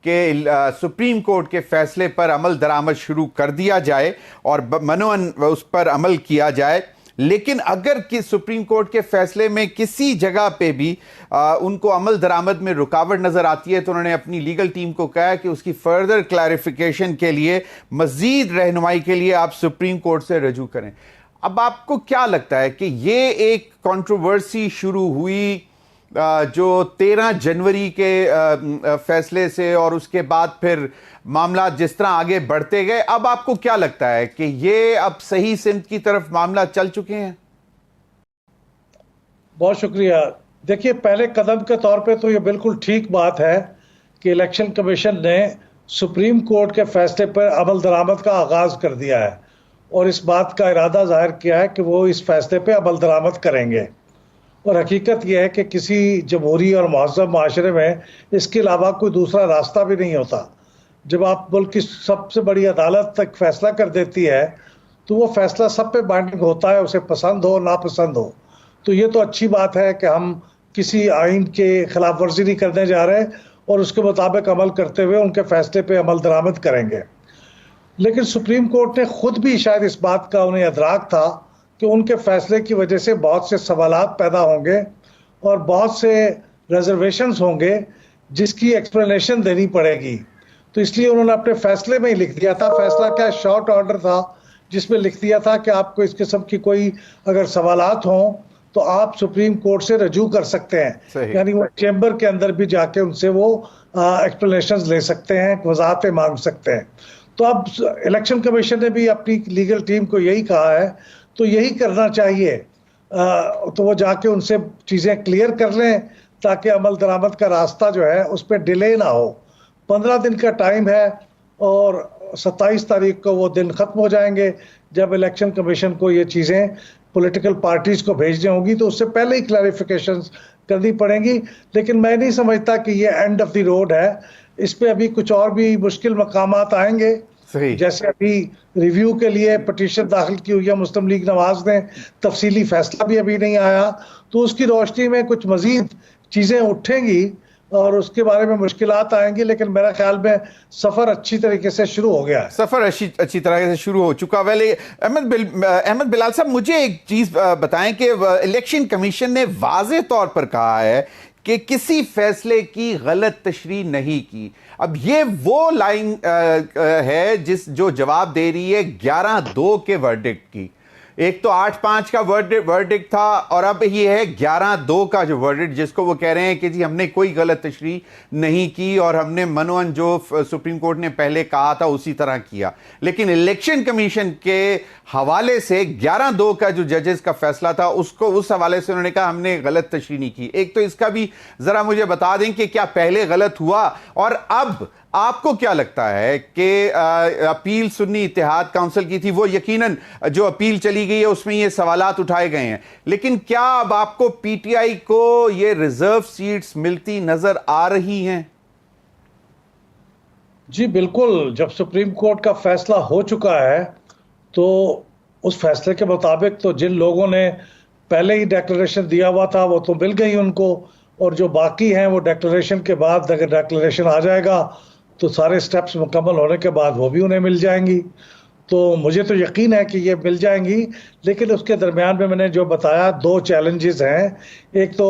कि सुप्रीम कोर्ट के फैसले पर अमल दरामद शुरू कर दिया जाए और मनोअन उस पर अमल किया जाए, लेकिन अगर कि सुप्रीम कोर्ट के फैसले में किसी जगह पे भी उनको अमल दरामद में रुकावट नजर आती है तो उन्होंने अपनी लीगल टीम को कहा कि उसकी फर्दर क्लैरिफिकेशन के लिए, मजीद रहनुमाई के लिए आप सुप्रीम कोर्ट से रजू करें। अब आपको क्या लगता है कि ये एक कंट्रोवर्सी शुरू हुई जो 13 जनवरी के फैसले से और उसके बाद फिर मामला जिस तरह आगे बढ़ते गए, अब आपको क्या लगता है कि ये अब सही सिमत की तरफ मामला चल चुके हैं? बहुत शुक्रिया। देखिए, पहले कदम के तौर पे तो ये बिल्कुल ठीक बात है कि इलेक्शन कमीशन ने सुप्रीम कोर्ट के फैसले पर अमल दरामद का आगाज कर दिया है और इस बात का इरादा जाहिर किया है कि वो इस फैसले पे अमल दरामद करेंगे। और हकीकत यह है कि किसी जमहूरी और महज़ब माशरे में इसके अलावा कोई दूसरा रास्ता भी नहीं होता। जब आप मुल्क की सबसे बड़ी अदालत तक फैसला कर देती है तो वो फैसला सब पे बाइंडिंग होता है, उसे पसंद हो नापसंद हो। तो ये तो अच्छी बात है कि हम किसी आइन के खिलाफ वर्जी नहीं करने जा रहे और उसके मुताबिक अमल करते हुए उनके फैसले पे अमल दरामद करेंगे। लेकिन सुप्रीम कोर्ट ने खुद भी शायद इस बात का उन्हें अदराक था कि उनके फैसले की वजह से बहुत से सवालात पैदा होंगे और बहुत से रिजर्वेशंस होंगे जिसकी एक्सप्लेनेशन देनी पड़ेगी। तो इसलिए उन्होंने अपने फैसले में ही लिख दिया था, फैसला क्या शॉर्ट ऑर्डर था जिसमें लिख दिया था कि आपको इस किस्म की कोई अगर सवालात हों तो आप सुप्रीम कोर्ट से रजू कर सकते हैं, यानी वो चेंबर के अंदर भी जाके उनसे वो एक्सप्लेनेशंस ले सकते हैं, वजाहतें मांग सकते हैं। तो अब इलेक्शन कमीशन ने भी अपनी लीगल टीम को यही कहा है, तो यही करना चाहिए। तो वो जाके उनसे चीज़ें क्लियर कर लें ताकि अमल दरामद का रास्ता जो है उस पर डिले ना हो। 15 दिन का टाइम है और 27 तारीख को वो दिन ख़त्म हो जाएंगे जब इलेक्शन कमीशन को ये चीज़ें पॉलिटिकल पार्टीज़ को भेजनी होंगी, तो उससे पहले ही क्लैरिफिकेशंस करनी पड़ेंगी। लेकिन मैं नहीं समझता कि ये एंड ऑफ द रोड है, इस पे अभी कुछ और भी मुश्किल मकामात आएंगे। जैसे अभी रिव्यू के लिए पिटीशन दाखिल की हुई है मुस्लिम लीग नवाज ने, तफसीली फैसला भी अभी नहीं आया, तो उसकी रोशनी में कुछ मजीद चीज़ें उठेंगी और उसके बारे में मुश्किलात आएंगी। लेकिन मेरा ख्याल में सफ़र अच्छी तरीके से शुरू हो गया है। सफ़र अच्छी तरह से शुरू हो चुका। वैले अहमद बिलाल साहब, मुझे एक चीज़ बताएं कि इलेक्शन कमीशन ने वाज़े तौर पर कहा है कि किसी फैसले की गलत तशरीह नहीं की। अब ये वो लाइन है जो जवाब दे रही है 11-2 के वर्डिक्ट की। एक तो 8-5 का वर्डिक्ट था और अब ये है 11-2 का जो वर्डिक्ट, जिसको वो कह रहे हैं कि जी हमने कोई गलत तशरीह नहीं की और हमने मनोअन जो सुप्रीम कोर्ट ने पहले कहा था उसी तरह किया। लेकिन इलेक्शन कमीशन के हवाले से 11-2 का जो जजेस का फैसला था उसको उस हवाले से उन्होंने कहा हमने गलत तशरीह नहीं की। एक तो इसका भी जरा मुझे बता दें कि क्या पहले गलत हुआ और अब आपको क्या लगता है कि अपील सुन्नी इत्तेहाद काउंसिल की थी, वो यकीनन जो अपील चली गई है उसमें ये सवालात उठाए गए हैं, लेकिन क्या अब आपको पीटीआई को ये रिजर्व सीट्स मिलती नजर आ रही हैं? जी बिल्कुल, जब सुप्रीम कोर्ट का फैसला हो चुका है तो उस फैसले के मुताबिक तो जिन लोगों ने पहले ही डिक्लेरेशन दिया हुआ था वो तो मिल गई उनको, और जो बाकी हैं वो डिक्लेरेशन के बाद, अगर डिक्लेरेशन आ जाएगा तो सारे स्टेप्स मुकम्मल होने के बाद वो भी उन्हें मिल जाएंगी। तो मुझे तो यकीन है कि ये मिल जाएंगी। लेकिन उसके दरमियान में मैंने जो बताया 2 चैलेंजेस हैं। एक तो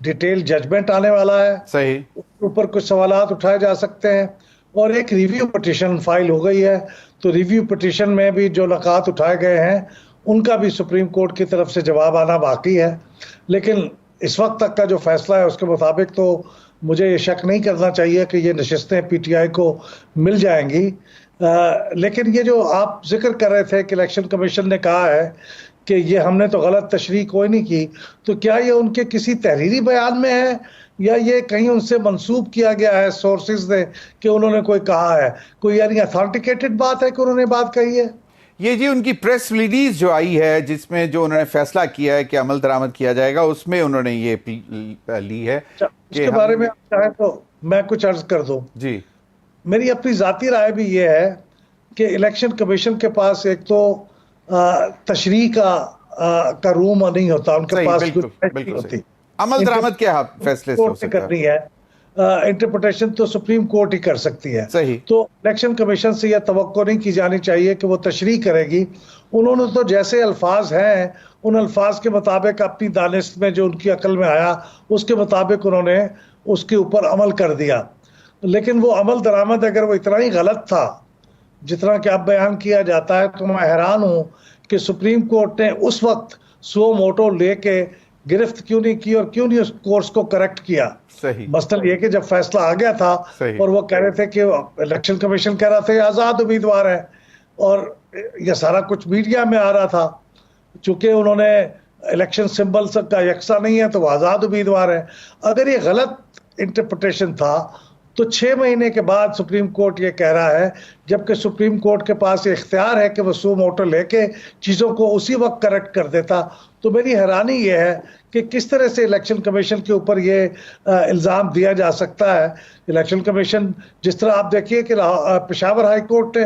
डिटेल जजमेंट आने वाला है, सही, ऊपर कुछ सवालात उठाए जा सकते हैं, और एक रिव्यू पिटीशन फाइल हो गई है। तो रिव्यू पिटीशन में भी जो नकात उठाए गए हैं उनका भी सुप्रीम कोर्ट की तरफ से जवाब आना बाकी है। लेकिन इस वक्त तक का जो फैसला है उसके मुताबिक तो मुझे ये शक नहीं करना चाहिए कि ये नशिस्तें पीटीआई को मिल जाएंगी। लेकिन ये जो आप जिक्र कर रहे थे कि इलेक्शन कमीशन ने कहा है कि ये हमने तो गलत तशरीह कोई नहीं की, तो क्या ये उनके किसी तहरीरी बयान में है या ये कहीं उनसे मंसूब किया गया है सोर्सेज ने कि उन्होंने कोई कहा है, कोई यानी अथेंटिकेटेड बात है कि उन्होंने बात कही है? ये जी उनकी प्रेस रिलीज जो आई है जिसमें जो उन्होंने फैसला किया है कि अमल दरामद किया जाएगा, उसमें उन्होंने ये ली है। इसके बारे में आप चाहे तो मैं कुछ अर्ज कर दूं। जी, मेरी मेरी अपनी जाती राय भी ये है कि इलेक्शन कमीशन के पास एक तो तशरीह का रूम नहीं होता, उनके पास बिल्कुल होती। अमल दरामद क्या फैसले से हो सकता है? करनी है, इंटरप्रिटेशन तो सुप्रीम कोर्ट ही कर सकती है। सही। तो इलेक्शन कमीशन से यह तवक्को नहीं की जानी चाहिए कि वो तशरीह करेगी। उन्होंने तो जैसे अल्फाज हैं उन अल्फाज के मुताबिक अपनी दानिश में जो उनकी अकल में आया उसके मुताबिक उन्होंने उसके ऊपर अमल कर दिया। लेकिन वो अमल दरामद अगर वो इतना ही गलत था जितना कि अब बयान किया जाता है, तो मैं हैरान हूँ कि सुप्रीम कोर्ट ने उस वक्त सो मोटो लेके गिरफ्त क्यों नहीं की और क्यों नहीं उस कोर्स को करेक्ट किया। सही। मसलन ये कि जब फैसला आ गया था सही। और वो कह रहे थे कि इलेक्शन कमीशन कह रहा था ये आज़ाद उम्मीदवार है, और ये सारा कुछ मीडिया में आ रहा था, चूंकि उन्होंने इलेक्शन सिंबल का यकसा नहीं है तो वो आज़ाद उम्मीदवार है। अगर ये गलत इंटरप्रिटेशन था तो 6 महीने के बाद सुप्रीम कोर्ट ये कह रहा है, जबकि सुप्रीम कोर्ट के पास ये इख्तियार है कि वो सू मोटो लेके चीज़ों को उसी वक्त करेक्ट कर देता। तो मेरी हैरानी ये है कि किस तरह से इलेक्शन कमीशन के ऊपर ये इल्ज़ाम दिया जा सकता है। इलेक्शन कमीशन, जिस तरह आप देखिए कि पेशावर हाई कोर्ट ने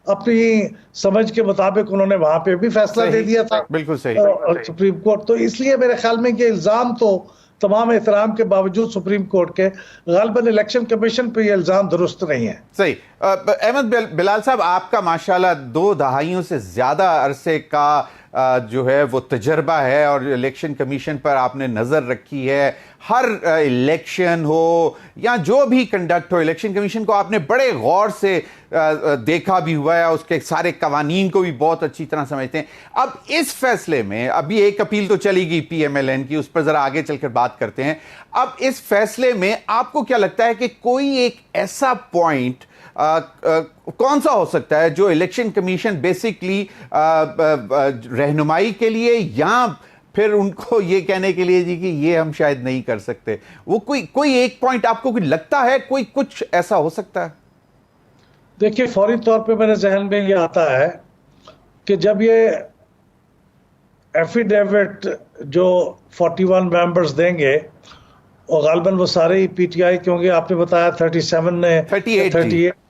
अपनी समझ के मुताबिक उन्होंने वहां पे भी फैसला दे दिया था, बिल्कुल सही। Supreme court. तो इसलिए मेरे ख्याल में ये इल्ज़ाम तो तमाम एहतराम के बावजूद सुप्रीम कोर्ट के गालिबन इलेक्शन कमीशन पे ये इल्ज़ाम दुरुस्त नहीं है। सही। अहमद बिलाल साहब, आपका माशाल्लाह 2 दहाइयों से ज्यादा अरसे का जो है वो तजर्बा है और इलेक्शन कमीशन पर आपने नजर रखी है। हर इलेक्शन हो या जो भी कंडक्ट हो, इलेक्शन कमीशन को आपने बड़े गौर से देखा भी हुआ है, उसके सारे कवानीन को भी बहुत अच्छी तरह समझते हैं। अब इस फैसले में अभी एक अपील तो चली गई PMLN की, उस पर जरा आगे चलकर बात करते हैं। अब इस फैसले में आपको क्या लगता है कि कोई एक ऐसा पॉइंट कौन सा हो सकता है जो इलेक्शन कमीशन बेसिकली रहनुमाई के लिए या फिर उनको ये कहने के लिए जी कि ये हम शायद नहीं कर सकते, वो कोई एक पॉइंट आपको कोई लगता है, कोई कुछ ऐसा हो सकता है? देखिए, फौरी तौर पे मेरे जहन में ये आता है कि जब ये एफिडेविट जो 41 मेंबर्स देंगे और गालिबन वो सारे ही PTI के होंगे, आपने बताया 37 ने 38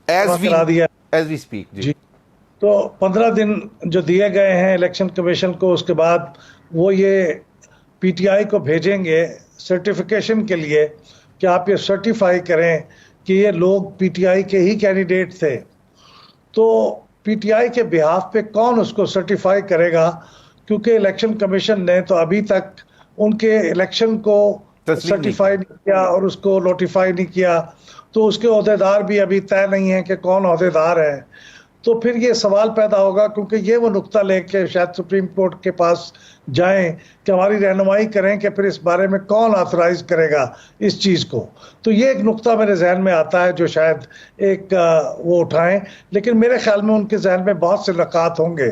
करा दिया एज वी स्पीक जी। तो 15 दिन जो दिए गए हैं इलेक्शन कमीशन को, उसके बाद वो ये PTI को भेजेंगे सर्टिफिकेशन के लिए कि आप ये सर्टिफाई करें कि ये लोग PTI के ही कैंडिडेट थे। तो PTI के बिहाफ पे कौन उसको सर्टिफाई करेगा, क्योंकि इलेक्शन कमीशन ने तो अभी तक उनके इलेक्शन को सर्टिफाई नहीं किया और उसको नोटिफाई नहीं किया, तो उसके ओहदेदार भी अभी तय नहीं है कि कौन ओहदेदार है। तो फिर ये सवाल पैदा होगा, क्योंकि ये वो नुक्ता लेके शायद सुप्रीम कोर्ट के पास जाएं कि हमारी रहनुमाई करें कि फिर इस बारे में कौन ऑथराइज करेगा इस चीज़ को। तो ये एक नुक्ता मेरे जहन में आता है जो शायद एक वो उठाएं, लेकिन मेरे ख्याल में उनके जहन में बहुत से नकात होंगे,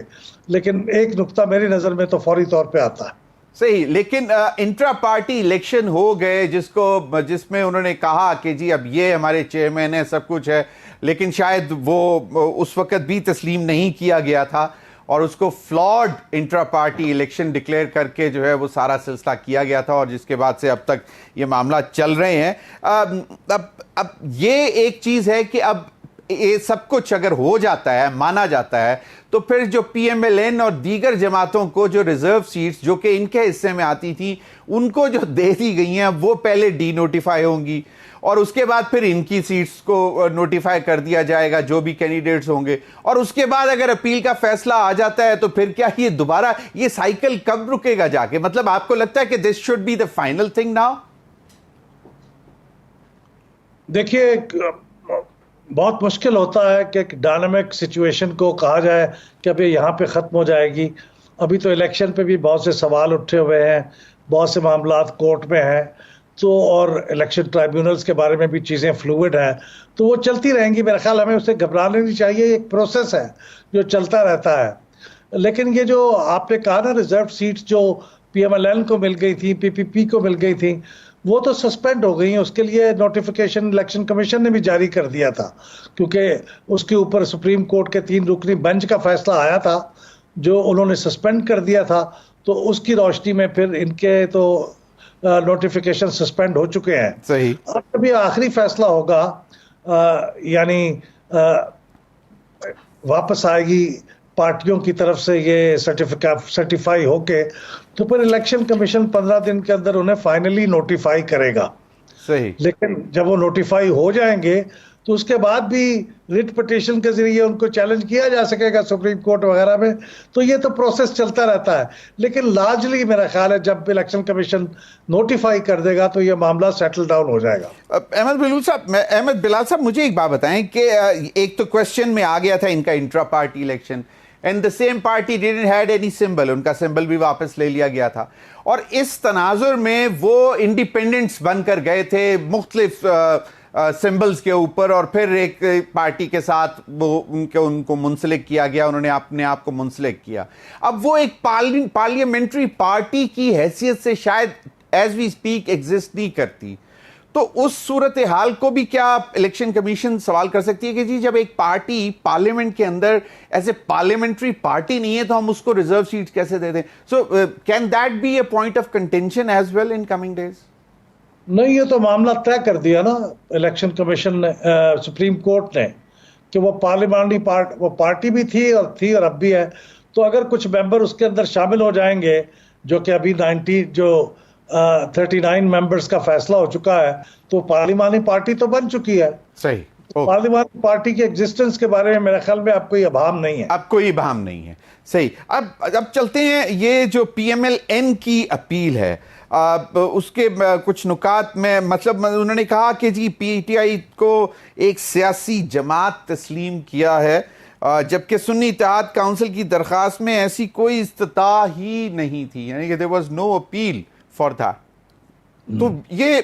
लेकिन एक नुक्ता मेरी नज़र में तो फौरी तौर पर आता है। सही। लेकिन इंट्रा पार्टी इलेक्शन हो गए जिसमें उन्होंने कहा कि जी अब ये हमारे चेयरमैन है, सब कुछ है, लेकिन शायद वो उस वक्त भी तस्लीम नहीं किया गया था और उसको flawed intra party election declare करके जो है वो सारा सिलसिला किया गया था और जिसके बाद से अब तक ये मामला चल रहे हैं। अब ये एक चीज़ है कि अब ये सब कुछ अगर हो जाता है, माना जाता है, तो फिर जो PMLN और दीगर जमातों को जो रिजर्व सीट्स जो कि इनके हिस्से में आती थी उनको जो दे दी गई हैं वो पहले डीनोटिफाई होंगी और उसके बाद फिर इनकी सीट्स को नोटिफाई कर दिया जाएगा जो भी कैंडिडेट्स होंगे, और उसके बाद अगर अपील का फैसला आ जाता है तो फिर क्या ये दोबारा ये साइकिल कब रुकेगा जाके? मतलब आपको लगता है कि this should be the final thing now? देखिए, बहुत मुश्किल होता है कि एक डायनामिक सिचुएशन को कहा जाए कि अभी यहाँ पे ख़त्म हो जाएगी। अभी तो इलेक्शन पे भी बहुत से सवाल उठे हुए हैं, बहुत से मामलात कोर्ट में हैं, तो और इलेक्शन ट्राइब्यूनल्स के बारे में भी चीज़ें फ्लूइड हैं, तो वो चलती रहेंगी। मेरा ख्याल हमें उससे घबराना नहीं चाहिए, एक प्रोसेस है जो चलता रहता है। लेकिन ये जो आपने कहा ना, रिजर्व सीट्स जो PMLN को मिल गई थी, PPP को मिल गई थी, वो तो सस्पेंड हो गई। उसके लिए नोटिफिकेशन इलेक्शन कमीशन ने भी जारी कर दिया था, क्योंकि उसके ऊपर सुप्रीम कोर्ट के 3 रुकनी बेंच का फैसला आया था जो उन्होंने सस्पेंड कर दिया था। तो उसकी रोशनी में फिर इनके तो नोटिफिकेशन सस्पेंड हो चुके हैं। सही। अब अभी आखिरी फैसला होगा, यानी वापस आएगी पार्टियों की तरफ से ये सर्टिफाई होके, तो फिर इलेक्शन कमीशन 15 दिन के अंदर उन्हें फाइनली नोटिफाई करेगा। सही। लेकिन जब वो नोटिफाई हो जाएंगे तो उसके बाद भी रिट पिटीशन के जरिए उनको चैलेंज किया जा सकेगा सुप्रीम कोर्ट वगैरह में। तो ये तो प्रोसेस चलता रहता है, लेकिन लार्जली मेरा ख्याल है जब इलेक्शन कमीशन नोटिफाई कर देगा तो ये मामला सेटल डाउन हो जाएगा। अहमद बिलाल साहब, मुझे एक बात बताएं कि एक तो क्वेश्चन में आ गया था इनका intra party election, and the same party didn't had any symbol, उनका सिंबल भी वापस ले लिया गया था। और इस तनाजुर में वो इंडिपेंडेंट्स बनकर गए थे मुख्तलिफ सिंबल्स के ऊपर, और फिर एक पार्टी के साथ वो उनको मुंसलिक किया गया, उन्होंने अपने आप को मुंसलिक किया। अब वो एक पार्लियामेंट्री पार्टी की हैसियत से शायद एज वी स्पीक एग्जिस्ट नहीं करती। तो उस सूरत हाल को भी क्या इलेक्शन कमीशन सवाल कर सकती है कि जी जब एक पार्टी पार्लियामेंट के अंदर ऐसे पार्लियामेंट्री पार्टी नहीं है तो हम उसको रिजर्व सीट कैसे दे दें? So can that be a point of contention as well in coming days? नहीं, ये तो मामला तय कर दिया ना इलेक्शन कमीशन ने, सुप्रीम कोर्ट ने, कि वो पार्लियामेंट्री पार्टी भी थी और अब भी है। तो अगर कुछ मेंबर उसके अंदर शामिल हो जाएंगे, जो कि अभी 39 मेंबर्स का फैसला हो चुका है, तो पार्लियामेंट्री पार्टी तो बन चुकी है। सही। पार्लियामेंट्री पार्टी की एग्जिस्टेंस के बारे में मेरे ख्याल में अब कोई अभाम नहीं है। अब कोई अभाम नहीं है। सही। अब चलते हैं, ये जो PMLN की अपील है उसके कुछ नुकात में, मतलब उन्होंने कहा कि जी PTI को एक सियासी जमात तस्लीम किया है, जबकि सुन्नी इत्तेहाद काउंसिल की दरख्वास्त में ऐसी कोई इस्तिता ही नहीं थी, यानी कि there was no appeal for that. तो ये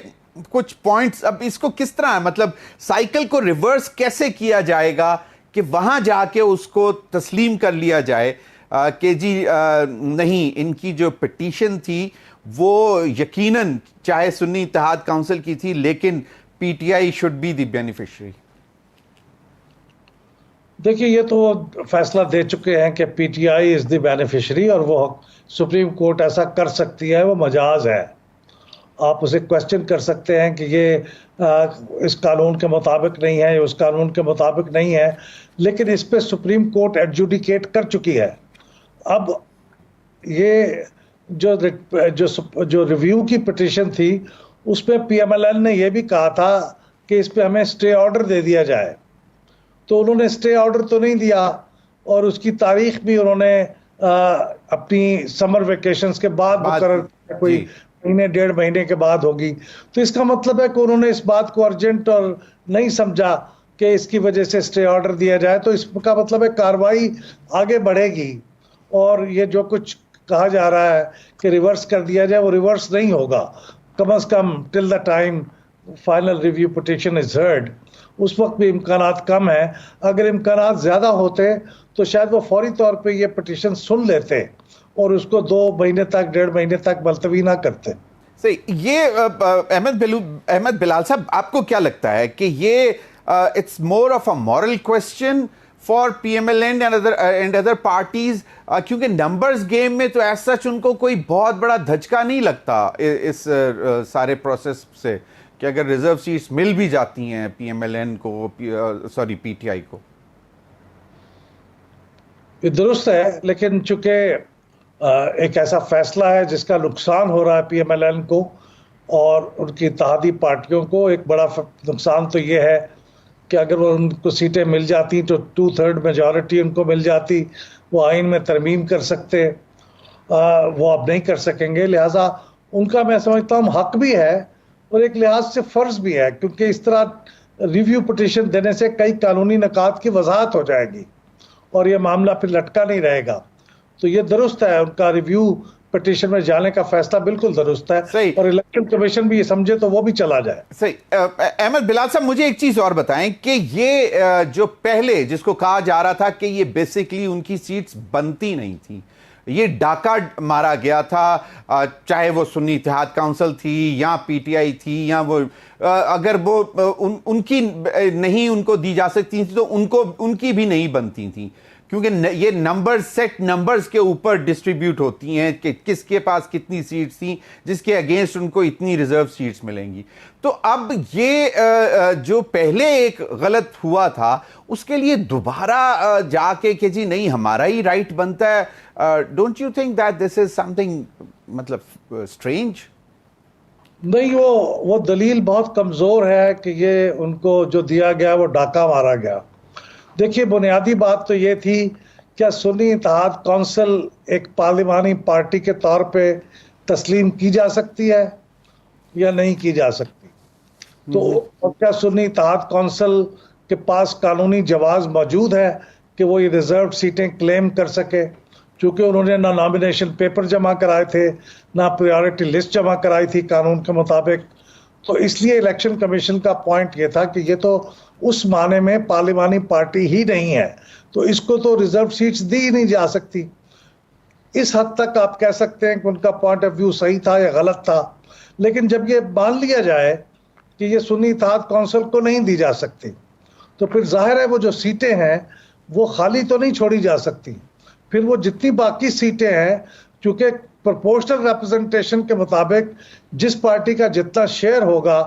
कुछ पॉइंट्स, अब इसको किस तरह, मतलब साइकिल को रिवर्स कैसे किया जाएगा कि वहां जाके उसको तस्लीम कर लिया जाए कि जी नहीं, इनकी जो पिटीशन थी वो यकीनन चाहे सुन्नी इत्तेहाद काउंसिल की थी, लेकिन PTI should be the beneficiary. देखिए, ये तो फैसला दे चुके हैं कि PTI इज द बेनिफिशियरी, और वो सुप्रीम कोर्ट ऐसा कर सकती है, वो मजाज है। आप उसे क्वेश्चन कर सकते हैं कि ये इस कानून के मुताबिक नहीं है, उस कानून के मुताबिक नहीं है, लेकिन इस पे सुप्रीम कोर्ट एडजुडिकेट कर चुकी है। अब ये जो रिव्यू की पिटीशन थी, उसमें PMLN ने यह भी कहा था कि इस पे हमें स्टे ऑर्डर दे दिया जाए। तो उन्होंने स्टे ऑर्डर तो नहीं दिया, और उसकी तारीख भी उन्होंने अपनी समर वेकेशंस के बाद मुकर्रर, कोई महीने 1.5 महीने के बाद होगी। तो इसका मतलब है कि उन्होंने इस बात को अर्जेंट और नहीं समझा कि इसकी वजह से स्टे ऑर्डर दिया जाए। तो इसका मतलब है कार्रवाई आगे बढ़ेगी, और ये जो कुछ कहा जा रहा है कि रिवर्स कर दिया जाए, वो रिवर्स नहीं होगा, कम से come till the time final review petition is heard. उस वक्त भी इम्कानात कम है। अगर इम्कानात ज़्यादा होते तो शायद वो फौरी तौर पे ये पिटीशन सुन लेते और उसको 2 महीने तक, 1.5 महीने तक मुलतवी ना करते। सही। ये अहमद बिलाल साहब, आपको क्या लगता है कि ये it's more of a moral question for PMLN and other parties, क्योंकि नंबर्स गेम में तो ऐसा सच उनको कोई बहुत बड़ा धचका नहीं लगता इस सारे प्रोसेस से, कि अगर रिजर्व सीट्स मिल भी जाती हैं PMLN को, PTI को? ये दुरुस्त है, लेकिन चूंकि एक ऐसा फैसला है जिसका नुकसान हो रहा है PMLN को और उनकी इत्तेहादी पार्टियों को। एक बड़ा नुकसान तो ये है कि अगर वो उनको सीटें मिल जाती तो 2/3 मेजॉरिटी उनको मिल जाती, वो आइन में तरमीम कर सकते, वो अब नहीं कर सकेंगे। लिहाजा उनका, मैं समझता हूँ, हक भी है और एक लिहाज से फ़र्ज भी है, क्योंकि इस तरह रिव्यू पिटीशन देने से कई कानूनी निकात की वजाहत हो जाएगी और ये मामला फिर लटका नहीं रहेगा। तो ये दुरुस्त है, उनका रिव्यू पिटीशन में जाने का फैसला बिल्कुल दुरुस्त है। सही। और इलेक्शन कमीशन भी ये समझे तो वो भी चला जाए। सही। अहमद बिलाल साहब, मुझे एक चीज और बताएं कि ये जो पहले जिसको कहा जा रहा था कि ये बेसिकली उनकी सीट्स बनती नहीं थी, ये डाका मारा गया था, चाहे वो सुन्नी इत्तेहाद काउंसिल थी या PTI थी, या वो अगर वो उनकी नहीं उनको दी जा सकती थी तो उनकी भी नहीं बनती थी, क्योंकि ये नंबर सेट नंबर्स के ऊपर डिस्ट्रीब्यूट होती हैं कि किसके पास कितनी सीट्स थी, जिसके अगेंस्ट उनको इतनी रिजर्व सीट्स मिलेंगी। तो अब ये जो पहले एक गलत हुआ था उसके लिए दोबारा जाके कि जी नहीं हमारा ही राइट बनता है, don't you think that this is something मतलब स्ट्रेंज? नहीं, वो दलील बहुत कमज़ोर है कि ये उनको जो दिया गया वो डाका मारा गया। देखिए, बुनियादी बात तो ये थी, क्या सुन्नी इत्तेहाद काउंसिल एक पार्लिमानी पार्टी के तौर पे तस्लीम की जा सकती है या नहीं की जा सकती? तो क्या सुन्नी इत्तेहाद काउंसिल के पास कानूनी जवाज़ मौजूद है कि वो ये रिजर्व सीटें क्लेम कर सके, क्योंकि उन्होंने ना नॉमिनेशन पेपर जमा कराए थे, ना प्रायोरिटी लिस्ट जमा कराई थी कानून के मुताबिक। तो इसलिए इलेक्शन कमीशन का पॉइंट ये था कि ये तो उस माने में पार्लिमानी पार्टी ही नहीं है, तो इसको तो रिजर्व सीट्स दी ही नहीं जा सकती। इस हद तक आप कह सकते हैं कि उनका पॉइंट ऑफ व्यू सही था या गलत था। लेकिन जब ये मान लिया जाए कि ये सुन्नी इत्तेहाद कौंसिल को नहीं दी जा सकती, तो फिर जाहिर है वो जो सीटें हैं वो खाली तो नहीं छोड़ी जा सकती। फिर वो जितनी बाकी सीटें हैं, चूंकि प्रोपोर्शनल रिप्रेजेंटेशन के मुताबिक जिस पार्टी का जितना शेयर होगा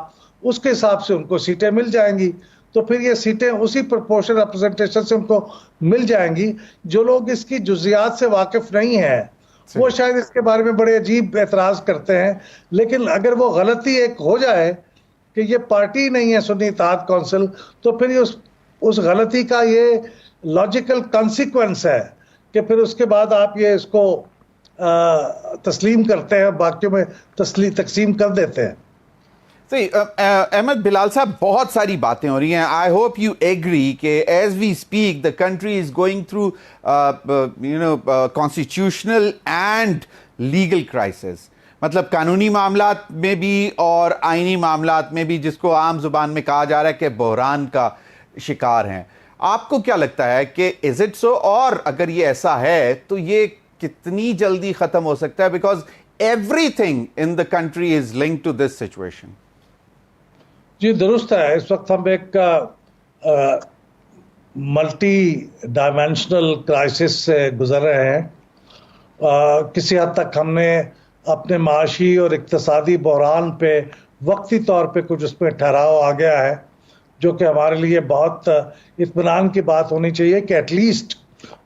उसके हिसाब से उनको सीटें मिल जाएंगी। तो फिर ये सीटें उसी प्रोपोर्शनल रिप्रेजेंटेशन से उनको मिल जाएंगी। जो लोग इसकी जुजियात से वाकिफ नहीं है वो शायद इसके बारे में बड़े अजीब एतराज करते हैं, लेकिन अगर वो गलती एक हो जाए कि ये पार्टी नहीं है सुन्नी इत्तेहाद कौंसिल, तो फिर उस गलती का ये लॉजिकल कॉन्सिक्वेंस है कि फिर उसके बाद आप ये इसको तस्लीम करते हैं, बाकियों में तकसीम कर देते हैं। सही। अहमद बिलाल साहब, बहुत सारी बातें हो रही हैं। आई होप यू एग्री कि as we speak the country is going through constitutional and legal crisis, मतलब कानूनी मामलात में भी और आईनी मामलात में भी, जिसको आम जुबान में कहा जा रहा है कि बहरान का शिकार हैं। आपको क्या लगता है कि इज इट सो, और अगर ये ऐसा है तो ये कितनी जल्दी खत्म हो सकता है? Because everything in the country is linked to this situation. जी दुरुस्त है। इस वक्त हम एक मल्टी डायमेंशनल क्राइसिस से गुजर रहे हैं। किसी हद तक हमने अपने माशी और इक्तिसादी बहरान पे वक्ती तौर पे कुछ उसमें ठहराव आ गया है, जो कि हमारे लिए बहुत इत्मीनान की बात होनी चाहिए कि एटलीस्ट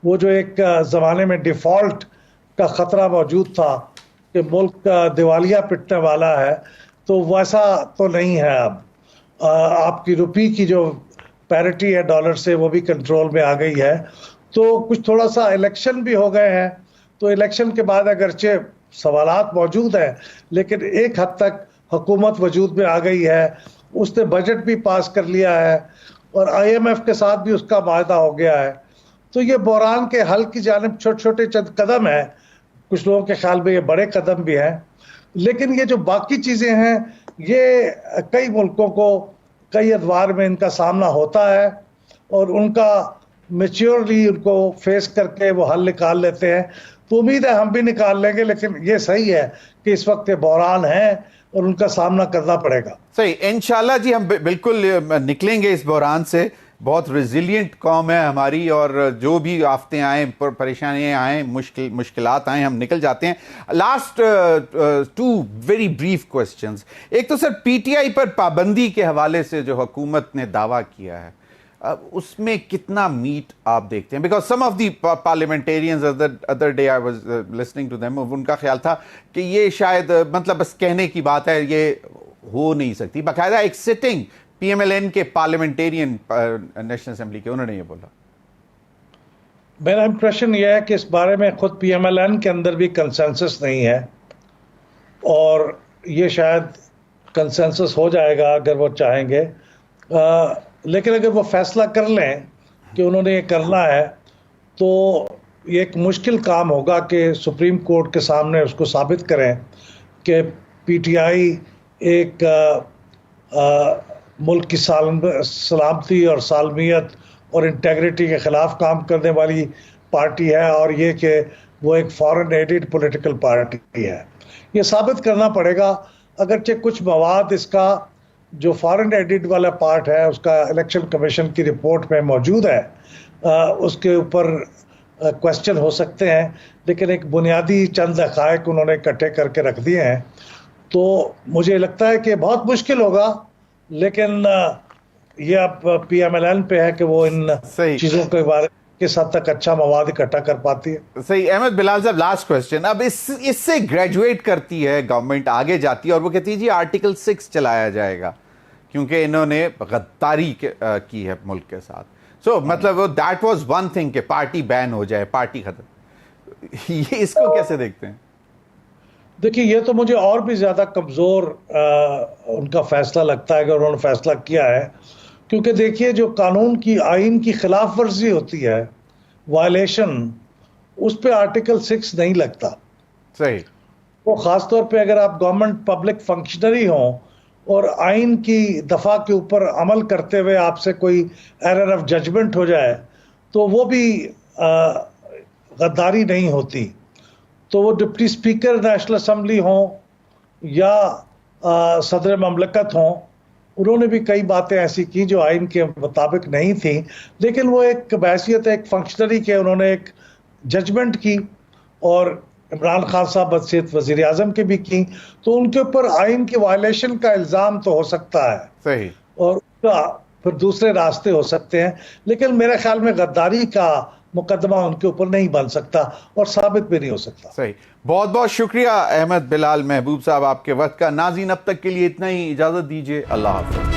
वो जो एक ज़माने में डिफ़ॉल्ट का ख़तरा मौजूद था कि मुल्क दिवालिया पिटने वाला है, तो वैसा तो नहीं है। अब आपकी रुपये की जो पैरिटी है डॉलर से, वो भी कंट्रोल में आ गई है। तो कुछ थोड़ा सा इलेक्शन भी हो गए हैं, तो इलेक्शन के बाद अगरचे सवालात मौजूद हैं, लेकिन एक हद तक हुकूमत वजूद में आ गई है। उसने बजट भी पास कर लिया है और IMF के साथ भी उसका वायदा हो गया है। तो ये बहरान के हल की जानिब छोटे छोटे चंद कदम हैं। कुछ लोगों के ख्याल में ये बड़े कदम भी हैं, लेकिन ये जो बाकी चीज़ें हैं, ये कई मुल्कों को कई अदवार में इनका सामना होता है और उनका मेच्योरली उनको फेस करके वो हल निकाल लेते हैं। तो उम्मीद है हम भी निकाल लेंगे, लेकिन ये सही है कि इस वक्त ये बहरान है और उनका सामना करना पड़ेगा। सही, इंशाल्लाह जी, हम बिल्कुल निकलेंगे इस बहरान से। बहुत रिजिलियंट कौम है हमारी, और जो भी आफतें आए, परेशानियां आए, मुश्किलात आए, हम निकल जाते हैं। Last two very brief questions. एक तो सर, PTI पर पाबंदी के हवाले से जो हुकूमत ने दावा किया है, उसमें कितना मीट आप देखते हैं? Because some of the parliamentarians other day I was listening to them, उनका ख्याल था कि ये शायद मतलब बस कहने की बात है, ये हो नहीं सकती। बाकायदा एक सिटिंग PMLN के पार्लियामेंटेरियन नेशनल असेंबली के, उन्होंने ये बोला। मेरा इंप्रेशन यह है कि इस बारे में खुद PMLN के अंदर भी कंसेंसस नहीं है, और ये शायद कंसेंसस हो जाएगा अगर वो चाहेंगे। लेकिन अगर वो फैसला कर लें कि उन्होंने ये करना है, तो ये एक मुश्किल काम होगा कि सुप्रीम कोर्ट के सामने उसको साबित करें कि PTI एक मुल्क की सलामती और सालमियत और इंटेग्रिटी के ख़िलाफ़ काम करने वाली पार्टी है, और ये कि वो एक फॉरेन एडेड पॉलिटिकल पार्टी है। ये साबित करना पड़ेगा। अगरचे कुछ मवाद इसका जो फॉरेन एडेड वाला पार्ट है उसका इलेक्शन कमीशन की रिपोर्ट में मौजूद है, उसके ऊपर क्वेश्चन हो सकते हैं, लेकिन एक बुनियादी चंद हक़ाइक़ उन्होंने इकट्ठे करके रख दिए हैं। तो मुझे लगता है कि बहुत मुश्किल होगा, लेकिन ये अब PMLN पे है कि वो इन चीज़ों के बारे किस हद तक अच्छा मवाद इकट्ठा कर पाती है। सही। अहमद बिलाल साहब, लास्ट क्वेश्चन। अब इससे ग्रेजुएट करती है गवर्नमेंट, आगे जाती है और वो कहती है जी आर्टिकल 6 चलाया जाएगा क्योंकि इन्होंने गद्दारी की है मुल्क के साथ। सो मतलब दैट वाज वन थिंग कि पार्टी बैन हो जाए, पार्टी खत्म। ये इसको कैसे देखते हैं? देखिए, ये तो मुझे और भी ज़्यादा कमज़ोर उनका फ़ैसला लगता है कि उन्होंने फ़ैसला किया है, क्योंकि देखिए जो कानून की आइन की खिलाफ वर्जी होती है वायलेशन, उस पे आर्टिकल 6 नहीं लगता। सही। वो खासतौर पे अगर आप गवर्नमेंट पब्लिक फंक्शनरी हों और आइन की दफा के ऊपर अमल करते हुए आपसे कोई एरर ऑफ जजमेंट हो जाए तो वो भी गद्दारी नहीं होती। तो वो डिप्टी स्पीकर नेशनल असेंबली हों या सदर ममलकत हों, उन्होंने भी कई बातें ऐसी की जो आइन के मुताबिक नहीं थी, लेकिन वो एक बहैसियत एक फंक्शनरी के उन्होंने एक जजमेंट की और इमरान खान साहब बदसीत वजीर आजम के भी की, तो उनके ऊपर आइन की वायलेशन का इल्ज़ाम तो हो सकता है। सही। और उसका फिर दूसरे रास्ते हो सकते हैं, लेकिन मेरे ख्याल में गद्दारी का मुकदमा उनके ऊपर नहीं बन सकता और साबित भी नहीं हो सकता। सही। बहुत बहुत शुक्रिया अहमद बिलाल महबूब साहब आपके वक्त का। नाज़रीन अब तक के लिए इतना ही, इजाजत दीजिए, अल्लाह हाफ़िज़।